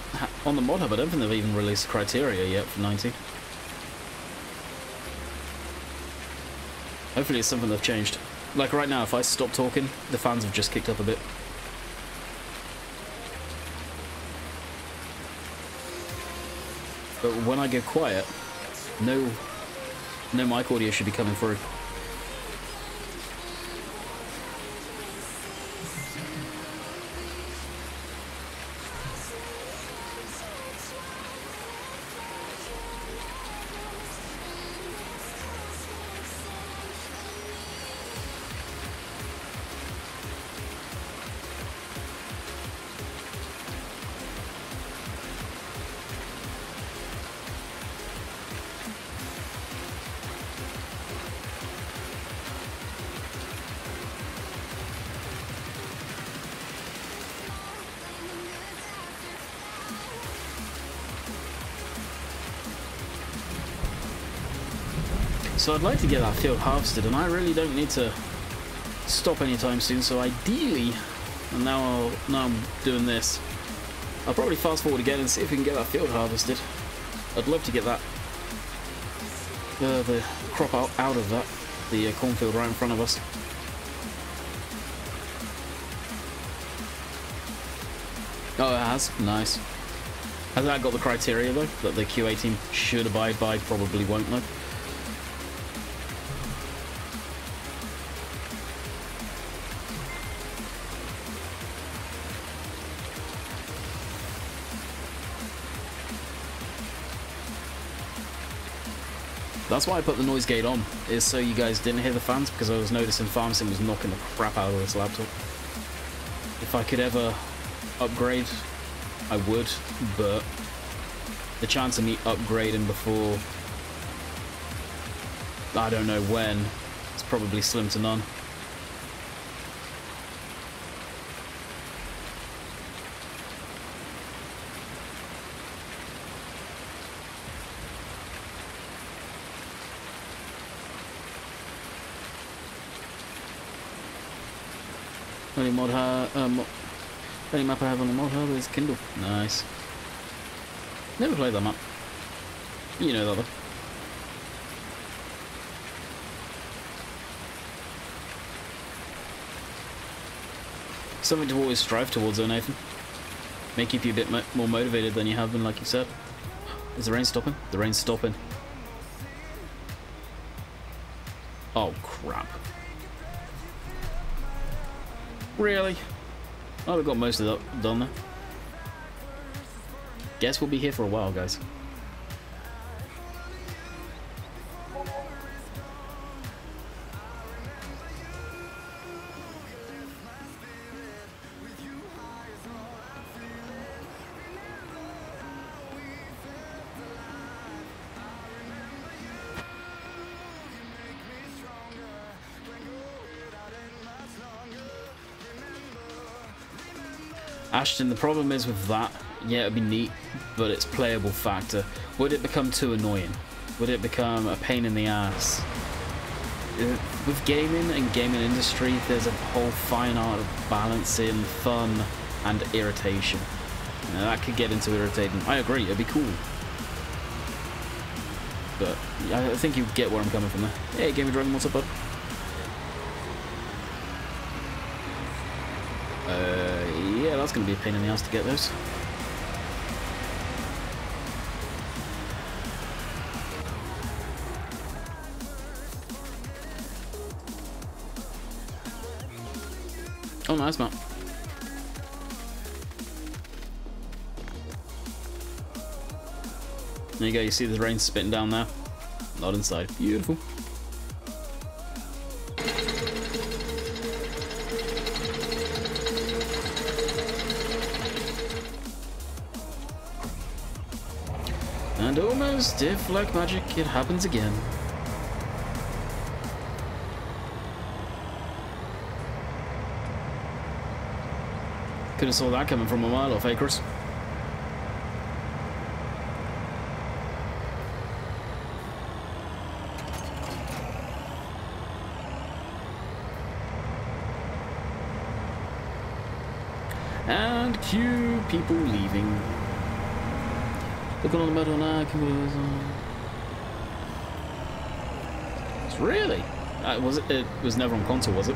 on the Mod Hub, I don't think they've even released criteria yet for 90. Hopefully it's something they've changed. Like right now, if I stop talking, the fans have just kicked up a bit. But when I go quiet, no mic audio should be coming through. So I'd like to get that field harvested, and I really don't need to stop anytime soon. So ideally, and now I'm doing this, I'll probably fast forward again and see if we can get that field harvested. I'd love to get that the crop out of that, the cornfield right in front of us. Oh, it has? Nice. Has that got the criteria, though, that the QA team should abide by? Probably won't, though. That's why I put the noise gate on, is so you guys didn't hear the fans, because I was noticing FarmSim was knocking the crap out of this laptop. If I could ever upgrade, I would, but the chance of me upgrading before I don't know when, it's probably slim to none. Only only map I have on the mod hub is Kindle. Nice. Never played that map. You know that though. Something to always strive towards, though, Nathan. May keep you a bit more motivated than you have been, like you said. Is the rain stopping? The rain's stopping. Oh crap. Really? Oh, we've got most of that done there. Guess we'll be here for a while, guys. Ashton, the problem is with that, yeah, it'd be neat, but its playable factor. Would it become too annoying? Would it become a pain in the ass? With gaming and gaming industry, there's a whole fine art of balancing fun and irritation. Now, that could get into irritating. I agree, it'd be cool. But I think you get where I'm coming from there. Hey, Gaming Dragon, what's up, bud? Yeah, that's going to be a pain in the ass to get those. Oh, nice map. There you go, you see the rain spitting down there. Not inside. Beautiful. And almost, if like magic, it happens again. Could have saw that coming from a mile off, eh, Chris? And cue people leaving. Looking on the metal now. Really? Was it? It was never on console, was it?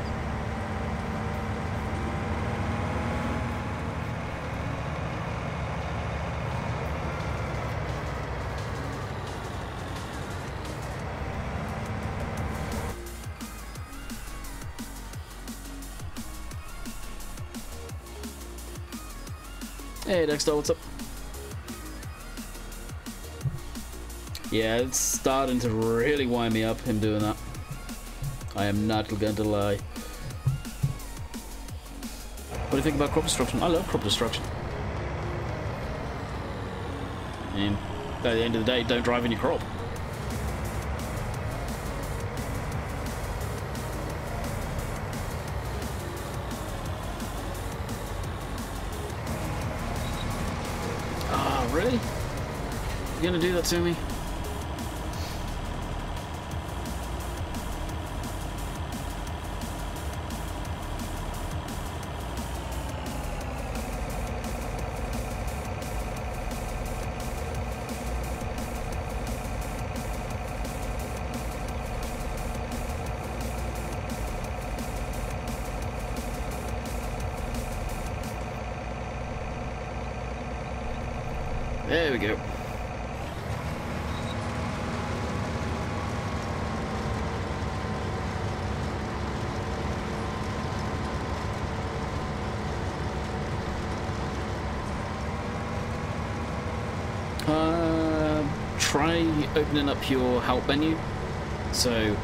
Hey Dexter, what's up? Yeah, it's starting to really wind me up, him doing that. I am not going to lie. What do you think about crop destruction? I love crop destruction. And at the end of the day, don't drive in your crop. Ah, really? You're gonna do that to me? There we go. Try opening up your help menu. So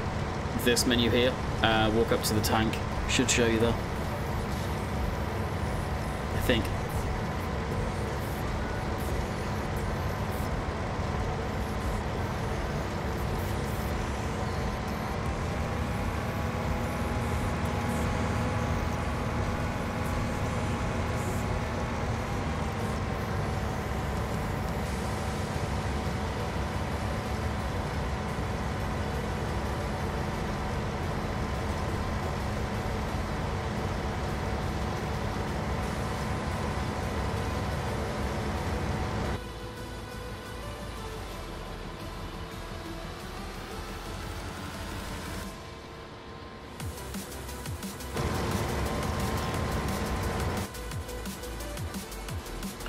this menu here, walk up to the tank, should show you there. I think.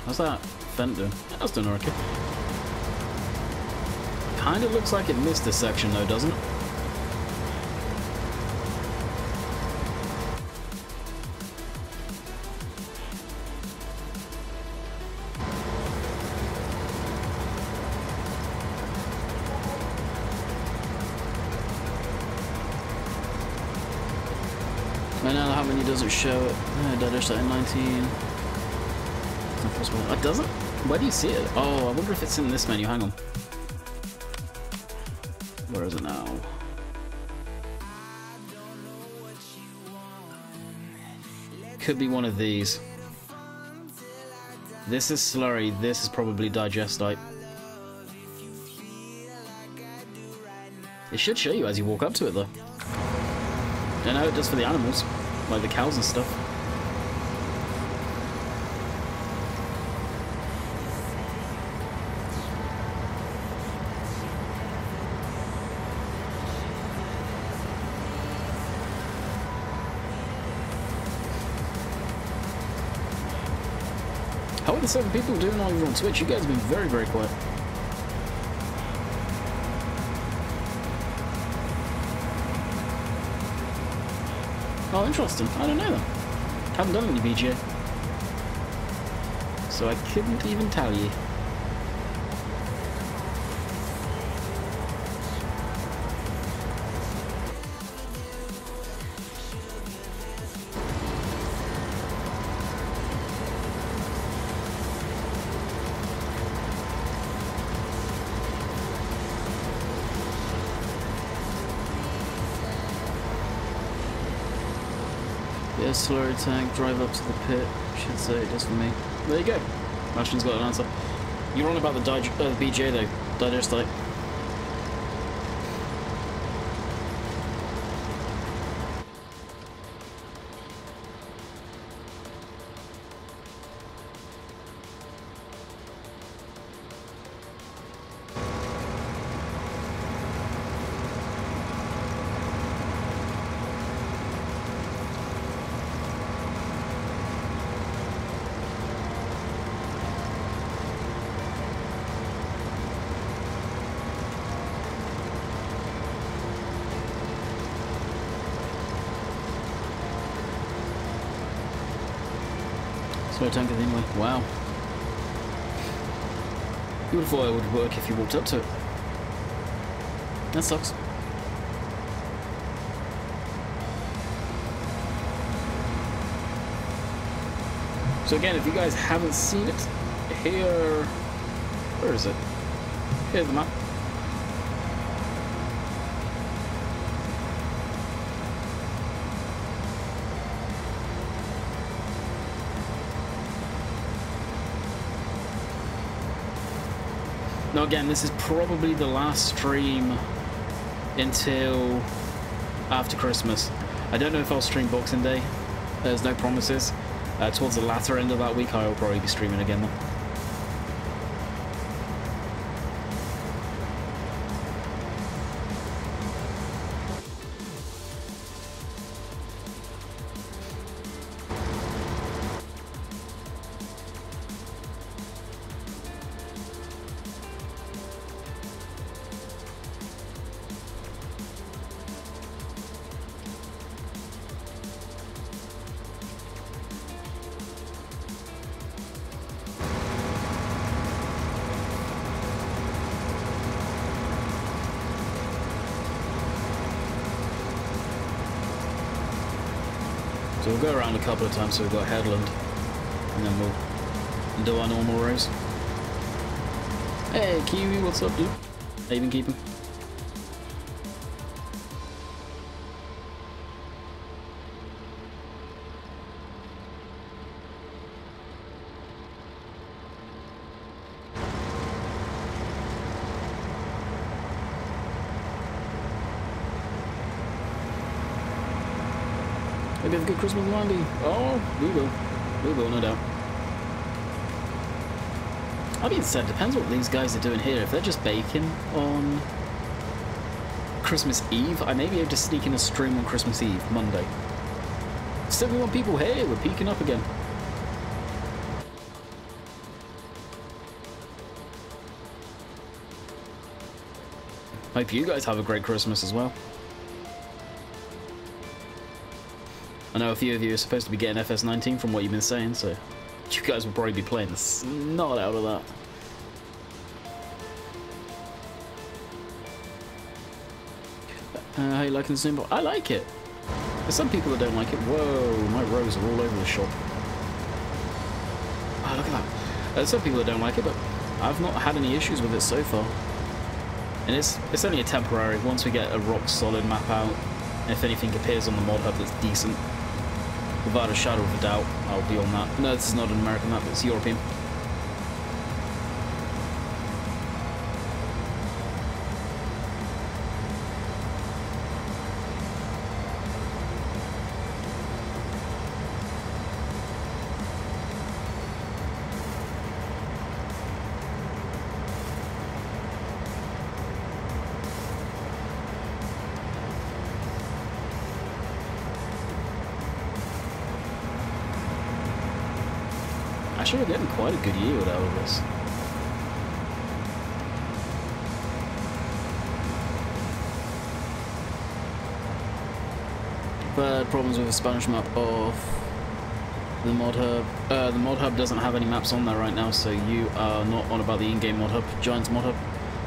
How's that vent doing? That's doing okay. Kind of looks like it missed this section though, doesn't it? I know how many doesn't show it. Dash at 19. It doesn't? Where do you see it? Oh, I wonder if it's in this menu. Hang on. Where is it now? Could be one of these. This is slurry. This is probably digestite. It should show you as you walk up to it, though. I know it does for the animals, like the cows and stuff. How are the 7 people doing while you're on Twitch? You guys have been very, very quiet. Oh, interesting. I don't know that. Haven't done any BGA. So I couldn't even tell you. Slurry tank, drive up to the pit. Should say it does for me. There you go. Ashton's got an answer. You're on about the BJ though. Digestite. Tank anyway. Wow. You would have thought it would work if you walked up to it. That sucks. So again, if you guys haven't seen it, here... Where is it? Here's the map. Now again, this is probably the last stream until after Christmas. I don't know if I'll stream Boxing Day. There's no promises. Towards the latter end of that week, I will probably be streaming again though. we'll go around a couple of times so we've got a headland, and then we'll do our normal race. Hey, Kiwi, what's up, dude? How you been keeping? Maybe have a good Christmas, Landy. Oh, we will. We will, no doubt. That being said, depends what these guys are doing here. If they're just baking on Christmas Eve, I may be able to sneak in a stream on Christmas Eve, Monday. 71 people, hey, we're peaking up again. Hope you guys have a great Christmas as well. I know a few of you are supposed to be getting FS19 from what you've been saying, so you guys will probably be playing the snot out of that. How you liking the Zoom? I like it. There's some people that don't like it. Whoa, my rows are all over the shop. Oh, look at that. There's some people that don't like it, but I've not had any issues with it so far. And it's only a temporary. Once we get a rock solid map out, if anything appears on the mod hub that's decent, without a shadow of a doubt, I'll be on that. No, this is not an American map, it's European. Actually, we're getting quite a good yield out of this. But problems with the Spanish map of the mod hub. The mod hub doesn't have any maps on there right now, so you are not on about the in-game mod hub. Giants mod hub.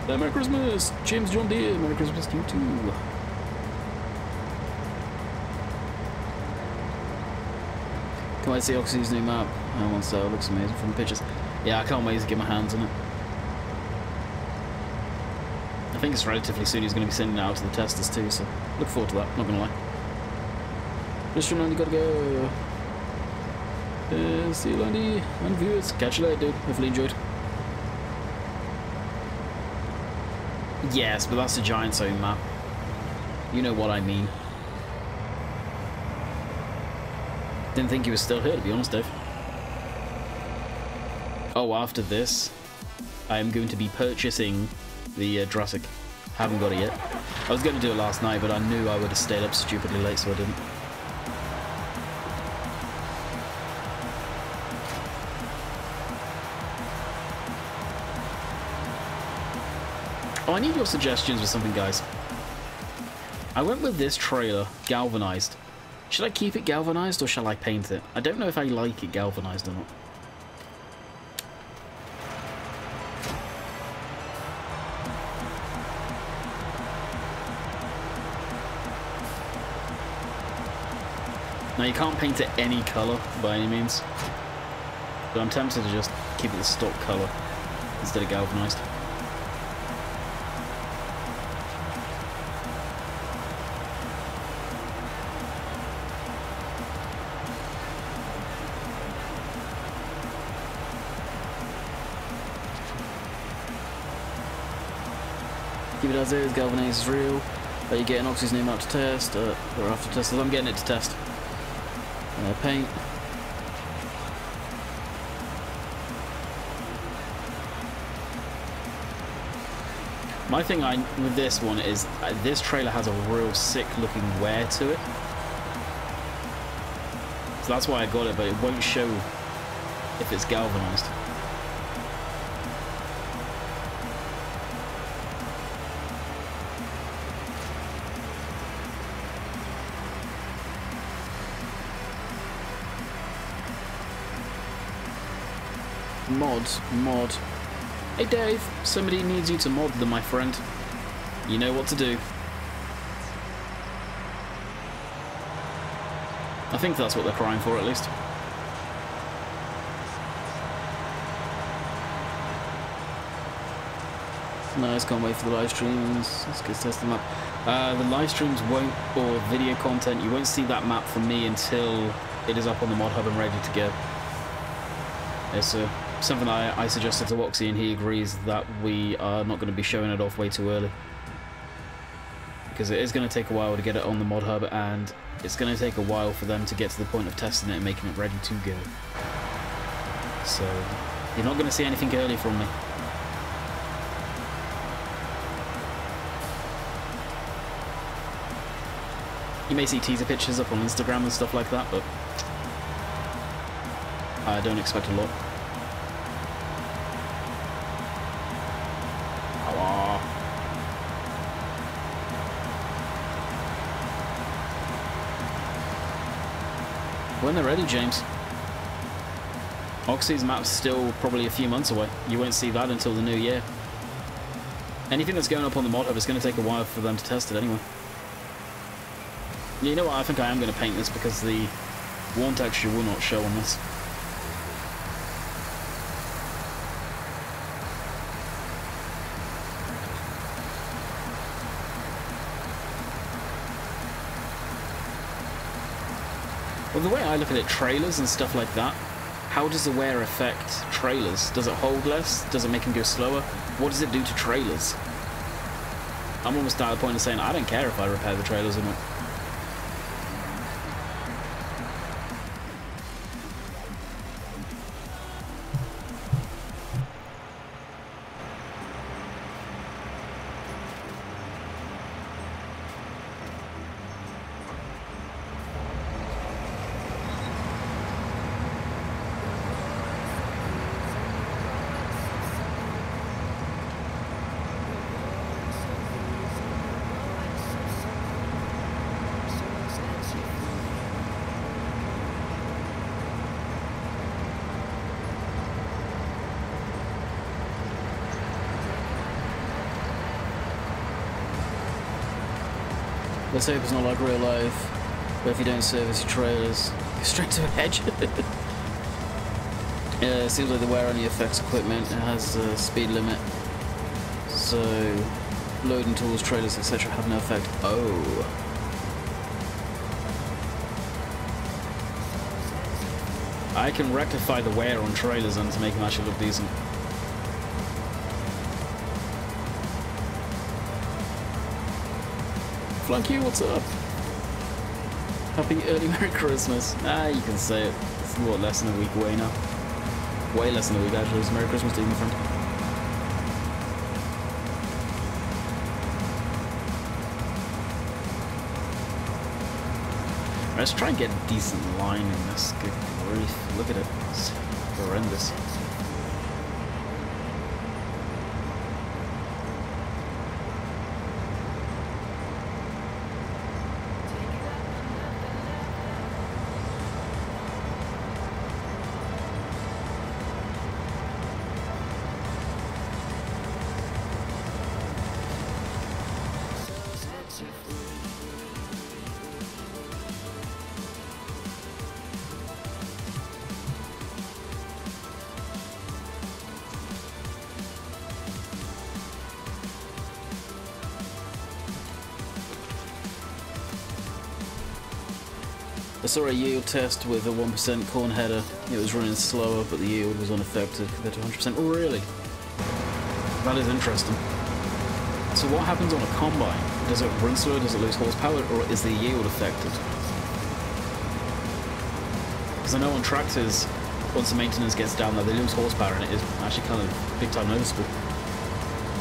Merry Christmas, James John Deere. Merry Christmas to you too. Can I see Oxy's new map? Oh, one sale, looks amazing from the pictures. Yeah, I can't wait to get my hands on it. I think it's relatively soon he's going to be sending it out to the testers too, so look forward to that, not going to lie. Mr. Landy, gotta go. See you, Landy, and viewers. Catch you later, dude. Hopefully you enjoyed. Yes, but that's a Giant Zone map. You know what I mean. Didn't think he was still here, to be honest, Dave. Oh, after this, I am going to be purchasing the Jurassic. Haven't got it yet. I was going to do it last night, but I knew I would have stayed up stupidly late, so I didn't. Oh, I need your suggestions with something, guys. I went with this trailer, galvanized. Should I keep it galvanized or shall I paint it? I don't know if I like it galvanized or not. Now you can't paint it any colour by any means, but I'm tempted to just keep it the stock colour instead of galvanized. Keep it as is, galvanized is real. You're getting Oxy's name out to test, or after testers. I'm getting it to test. Paint. My thing with this one is this trailer has a real sick looking wear to it. So that's why I got it, but it won't show if it's galvanized. Mod. Hey Dave, somebody needs you to mod them, my friend. You know what to do. I think that's what they're crying for, at least. Nice, can't wait for the live streams. Let's get test them up. The live streams won't, or video content, you won't see that map from me until it is up on the mod hub and ready to go. It's something I suggested to Woxy, and he agrees that we are not going to be showing it off way too early. Because it is going to take a while to get it on the mod hub, and it's going to take a while for them to get to the point of testing it and making it ready to go. So, you're not going to see anything early from me. You may see teaser pictures up on Instagram and stuff like that, but I don't expect a lot. Oh. When they're ready, James. Oxy's map's still probably a few months away. You won't see that until the new year. Anything that's going up on the mod hub, it's going to take a while for them to test it anyway. You know what, I think I am going to paint this because the worn texture will not show on this. Well, the way I look at it, trailers and stuff like that, how does the wear affect trailers? Does it hold less? Does it make them go slower? What does it do to trailers? I'm almost at the point of saying I don't care if I repair the trailers or not. Let's hope it's not like real life, where if you don't service your trailers, go straight to a hedge. It seems like the wear only affects equipment. It has a speed limit, so loading tools, trailers, etc. have no effect. Oh. I can rectify the wear on trailers and to make them actually look decent. Flunky, what's up? Happy early Merry Christmas. Ah, you can say it. It's what, less than a week away now? Way less than a week actually. It's Merry Christmas to you, my friend. Let's try and get a decent line in this. Good grief. Look at it. It's horrendous. I saw a yield test with a 1% corn header. It was running slower, but the yield was unaffected compared to 100%. Oh, really? That is interesting. So what happens on a combine? Does it run slower, does it lose horsepower, or is the yield affected? Because I know on tractors, once the maintenance gets down there, they lose horsepower, and it is actually kind of big time noticeable.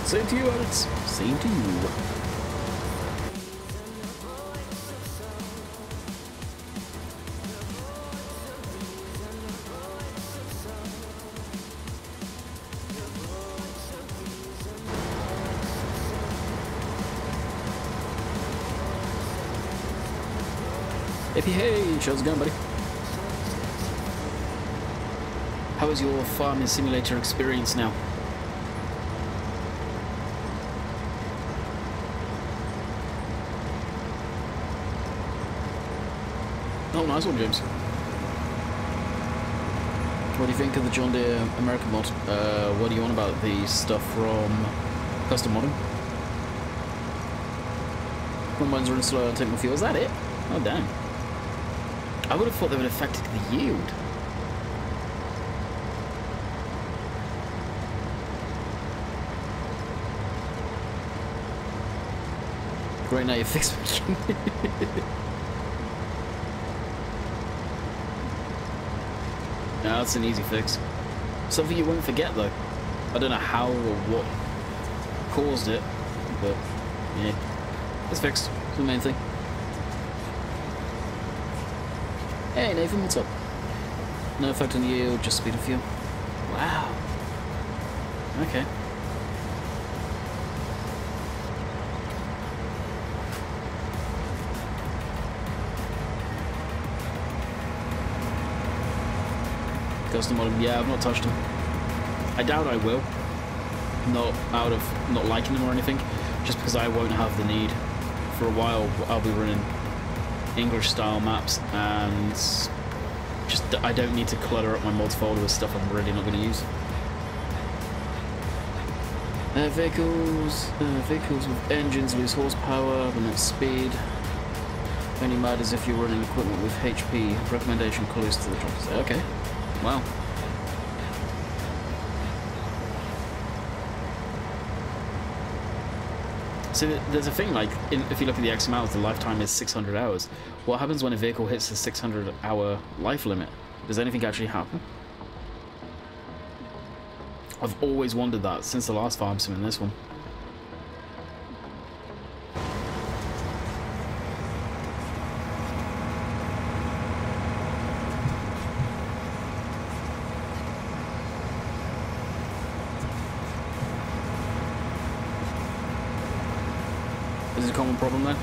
Same to you, Alex. Same to you. Hey, how's it going, buddy? How is your farming simulator experience now? Oh, nice one, James. What do you think of the John Deere American mod? What do you want about the stuff from custom modding? Combines running slow and taking fuel. Is that it? Oh, damn. I would have thought they would have affected the yield. Great, now you fixed me. No, that's an easy fix. Something you won't forget, though. I don't know how or what caused it, but yeah, it's fixed. It's the main thing. Hey, Nathan, what's up? No effect on the yield, just speed of fuel. Wow. Okay. Custom modem, yeah, I've not touched them. I doubt I will. Not out of not liking them or anything, just because I won't have the need. For a while, I'll be running English style maps, and just I don't need to clutter up my mods folder with stuff I'm really not going to use. Vehicles with engines lose horsepower but not speed. Only matters if you're running equipment with HP. Recommendation close to the trucks. Okay. Wow. So there's a thing, like, if you look at the XMLs, the lifetime is 600 hours. What happens when a vehicle hits the 600-hour life limit? Does anything actually happen? I've always wondered that since the last farm sim and this one. Is it a common problem then?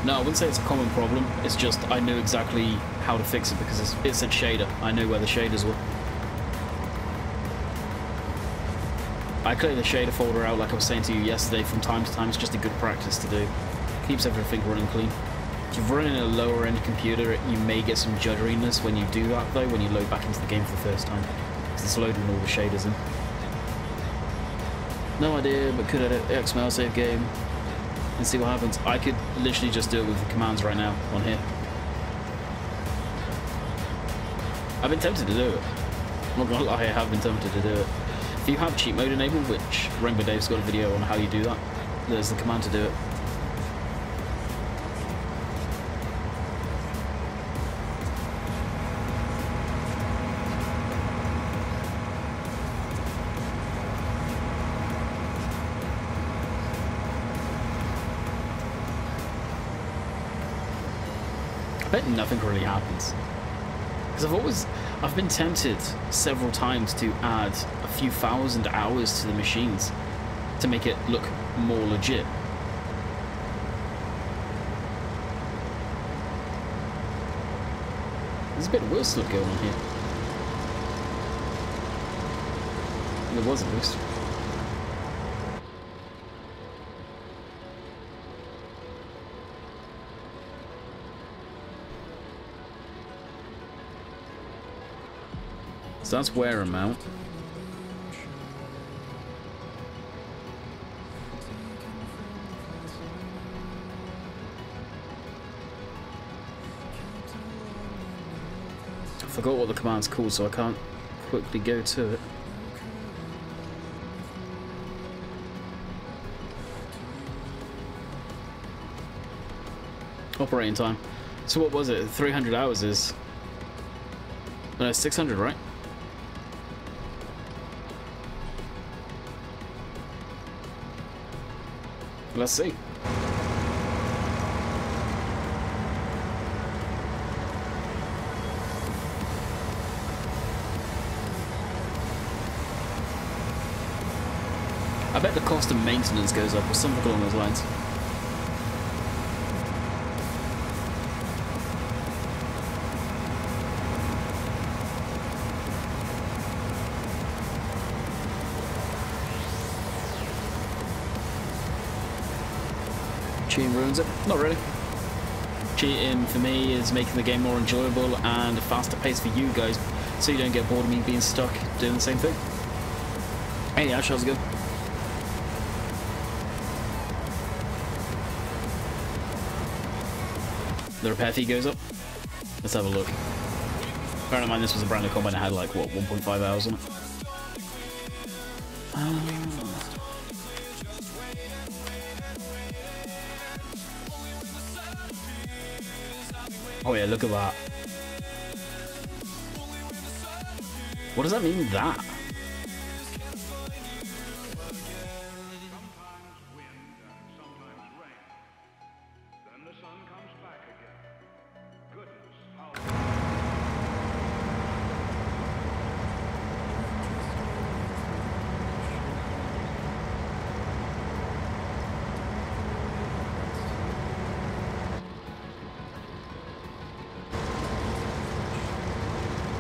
No, I wouldn't say it's a common problem. It's just I knew exactly how to fix it because it said shader. I knew where the shaders were. I clear the shader folder out like I was saying to you yesterday from time to time. It's just a good practice to do. Keeps everything running clean. If you're running a lower end computer, you may get some judderiness when you do that though, when you load back into the game for the first time. Because it's loading all the shaders in. No idea, but could edit XML save game and see what happens. I could literally just do it with the commands right now on here. I've been tempted to do it. I'm not gonna lie, I have been tempted to do it. If you have cheat mode enabled, which Rainbow Dave's got a video on how you do that, there's the command to do it. I bet nothing really happens. Because I've been tempted several times to add a few thousand hours to the machines to make it look more legit. There's a bit of worse stuff going on here. There was at least. So that's wear amount. I forgot what the command's called, so I can't quickly go to it. Operating time. So what was it? 300 hours is... No, 600, right? Let's see. I bet the cost of maintenance goes up or something along those lines. Chain ruins it? Not really. Cheating for me is making the game more enjoyable and a faster pace for you guys, so you don't get bored of me being stuck doing the same thing. Hey Ash, how's it going? The repair fee goes up. Let's have a look. Bearing in mind this was a brand new combine that had like, what, 1.5 hours on it? Oh yeah, look at that. What does that mean, that?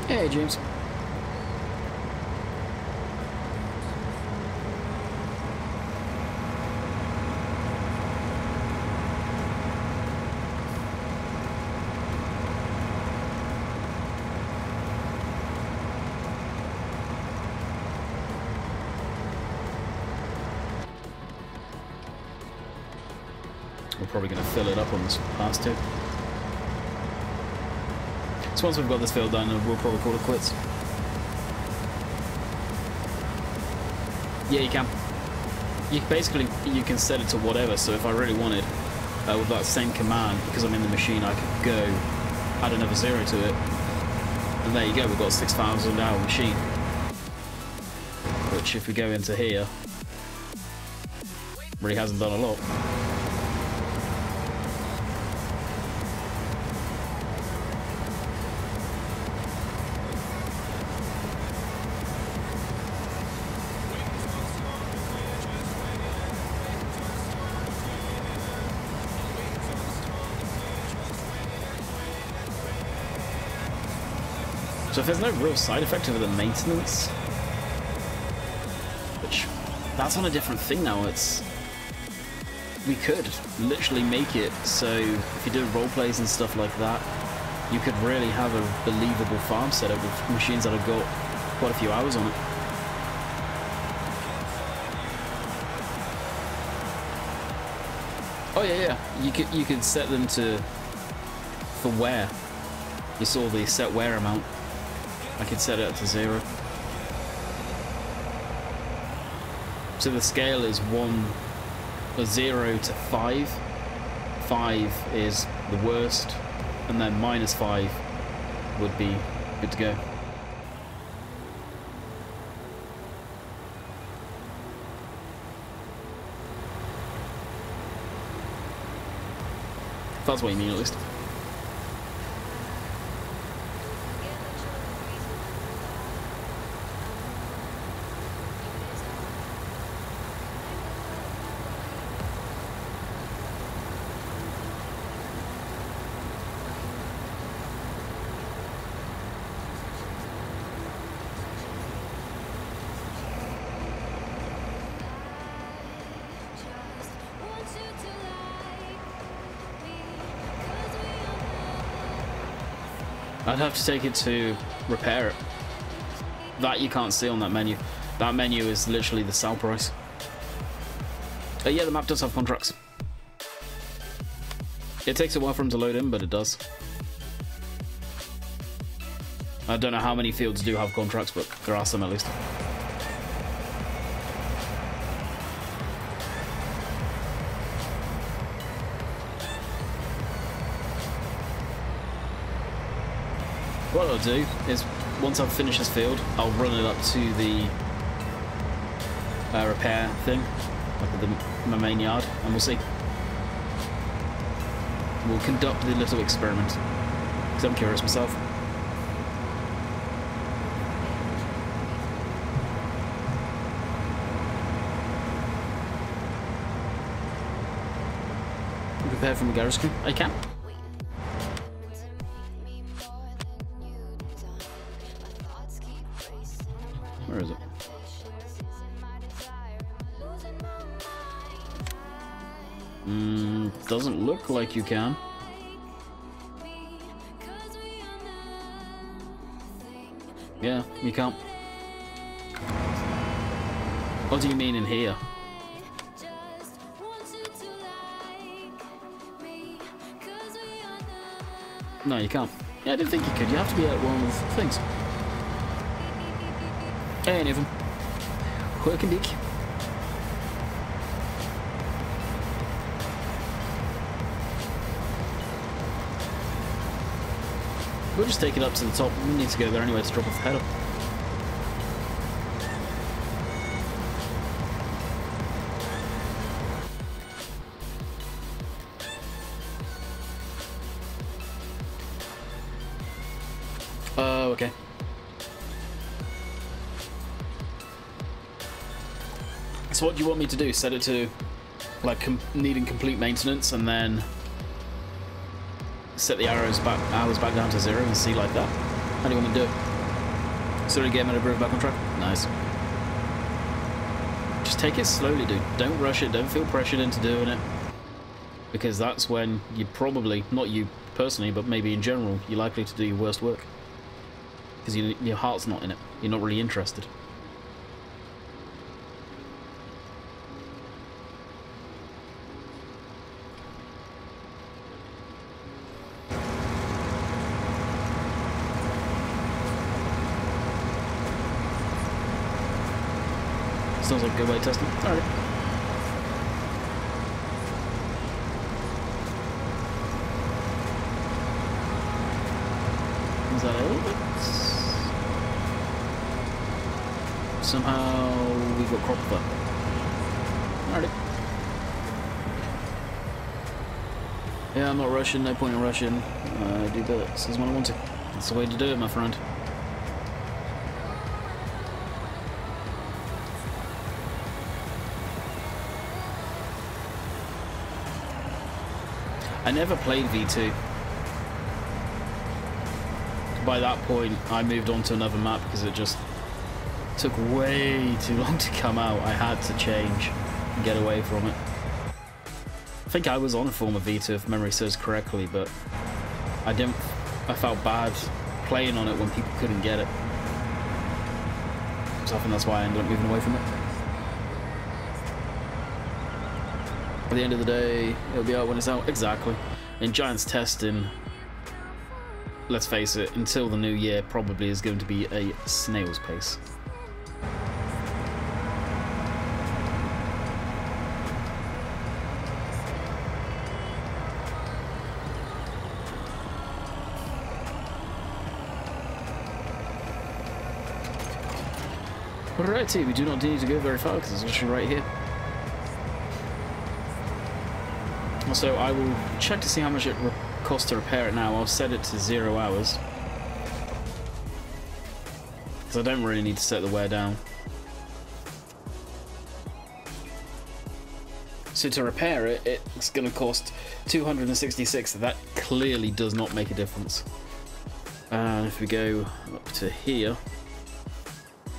Hey, James. We're probably going to fill it up on this pass too. So once we've got this field done, we'll probably call it quits. Yeah, you can. You can set it to whatever. So if I really wanted, with that same command, because I'm in the machine, I could go add another 0 to it, and there you go. We've got a 6,000 hour machine. Which, if we go into here, really hasn't done a lot. So if there's no real side effect over the maintenance, which that's on a different thing now. We could literally make it so if you do role plays and stuff like that, you could really have a believable farm setup with machines that have got quite a few hours on it. Oh yeah. You could set them for wear. You saw the set wear amount. I could set it to 0. So the scale is 0 to 5. 5 is the worst, and then -5 would be good to go. If that's what you mean, at least. I'd have to take it to repair it. That you can't see on that menu. That menu is literally the sell price. Yeah, the map does have contracts. It takes a while for them to load in, but it does. I don't know how many fields do have contracts, but there are some at least. What I'll do is, once I've finished this field, I'll run it up to the repair thing, up at my main yard, and we'll see. We'll conduct the little experiment, because I'm curious myself. Repair from the garage crew? I can. Where is it? Doesn't look like you can. Yeah, you can't. What do you mean in here? No, you can't. Yeah, I didn't think you could. You have to be at one of the things. Any of them. Working dick. We'll just take it up to the top. We need to go there anyway to drop off the header. Okay. So what do you want me to do? Set it to, like, needing complete maintenance, and then set the hours back down to 0 and see like that? How do you want me to do it? So to get Riverview back on track? Nice. Just take it slowly, dude. Don't rush it. Don't feel pressured into doing it. Because that's when you probably, not you personally, but maybe in general, you're likely to do your worst work. Because your heart's not in it. You're not really interested. Sounds like a good way to test it. Alright. Is that it? Somehow we got cropped up. Alrighty. Yeah, I'm not rushing, no point in rushing. I do bits as when I want to. That's the way to do it, my friend. I never played V2. By that point, I moved on to another map because it just took way too long to come out. I had to change and get away from it. I think I was on a form of V2 if memory serves correctly, but I felt bad playing on it when people couldn't get it. So I think that's why I ended up moving away from it. At the end of the day, it'll be out when it's out. Exactly. In Giants testing, let's face it, until the new year probably is going to be a snail's pace. Alrighty, we do not need to go very far because it's literally right here. Also, I will check to see how much it costs to repair it now. I'll set it to 0 hours. Because I don't really need to set the wear down. So to repair it, it's going to cost 266. That clearly does not make a difference. And if we go up to here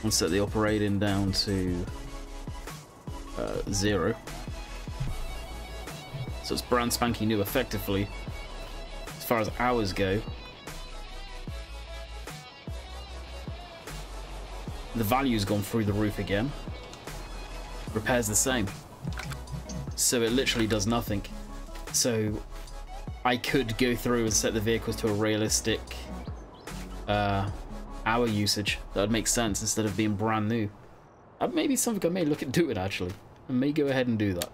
and set the operating down to 0. So it's brand spanking new effectively as far as hours go. The value's gone through the roof again. Repair's the same. So it literally does nothing. So I could go through and set the vehicles to a realistic hour usage. That would make sense instead of being brand new. Maybe something I may look at doing actually. I may go ahead and do that.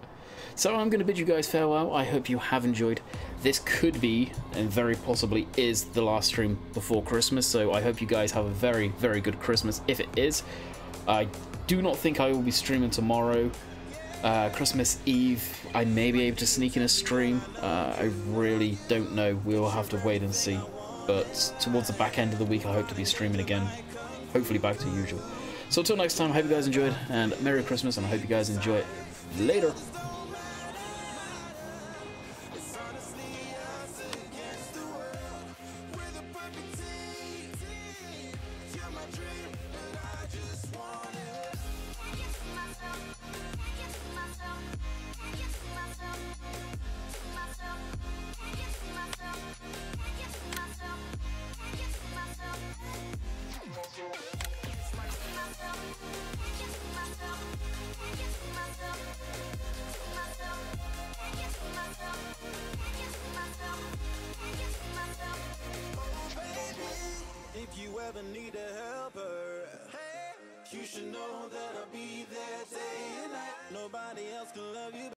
So I'm going to bid you guys farewell. I hope you have enjoyed. This could be, and very possibly is, the last stream before Christmas. So I hope you guys have a very, very good Christmas if it is. I do not think I will be streaming tomorrow. Christmas Eve, I may be able to sneak in a stream. I really don't know. We'll have to wait and see. But towards the back end of the week, I hope to be streaming again. Hopefully back to usual. So until next time, I hope you guys enjoyed, and Merry Christmas, and I hope you guys enjoy it. Later. Thank you. nobody else can love you.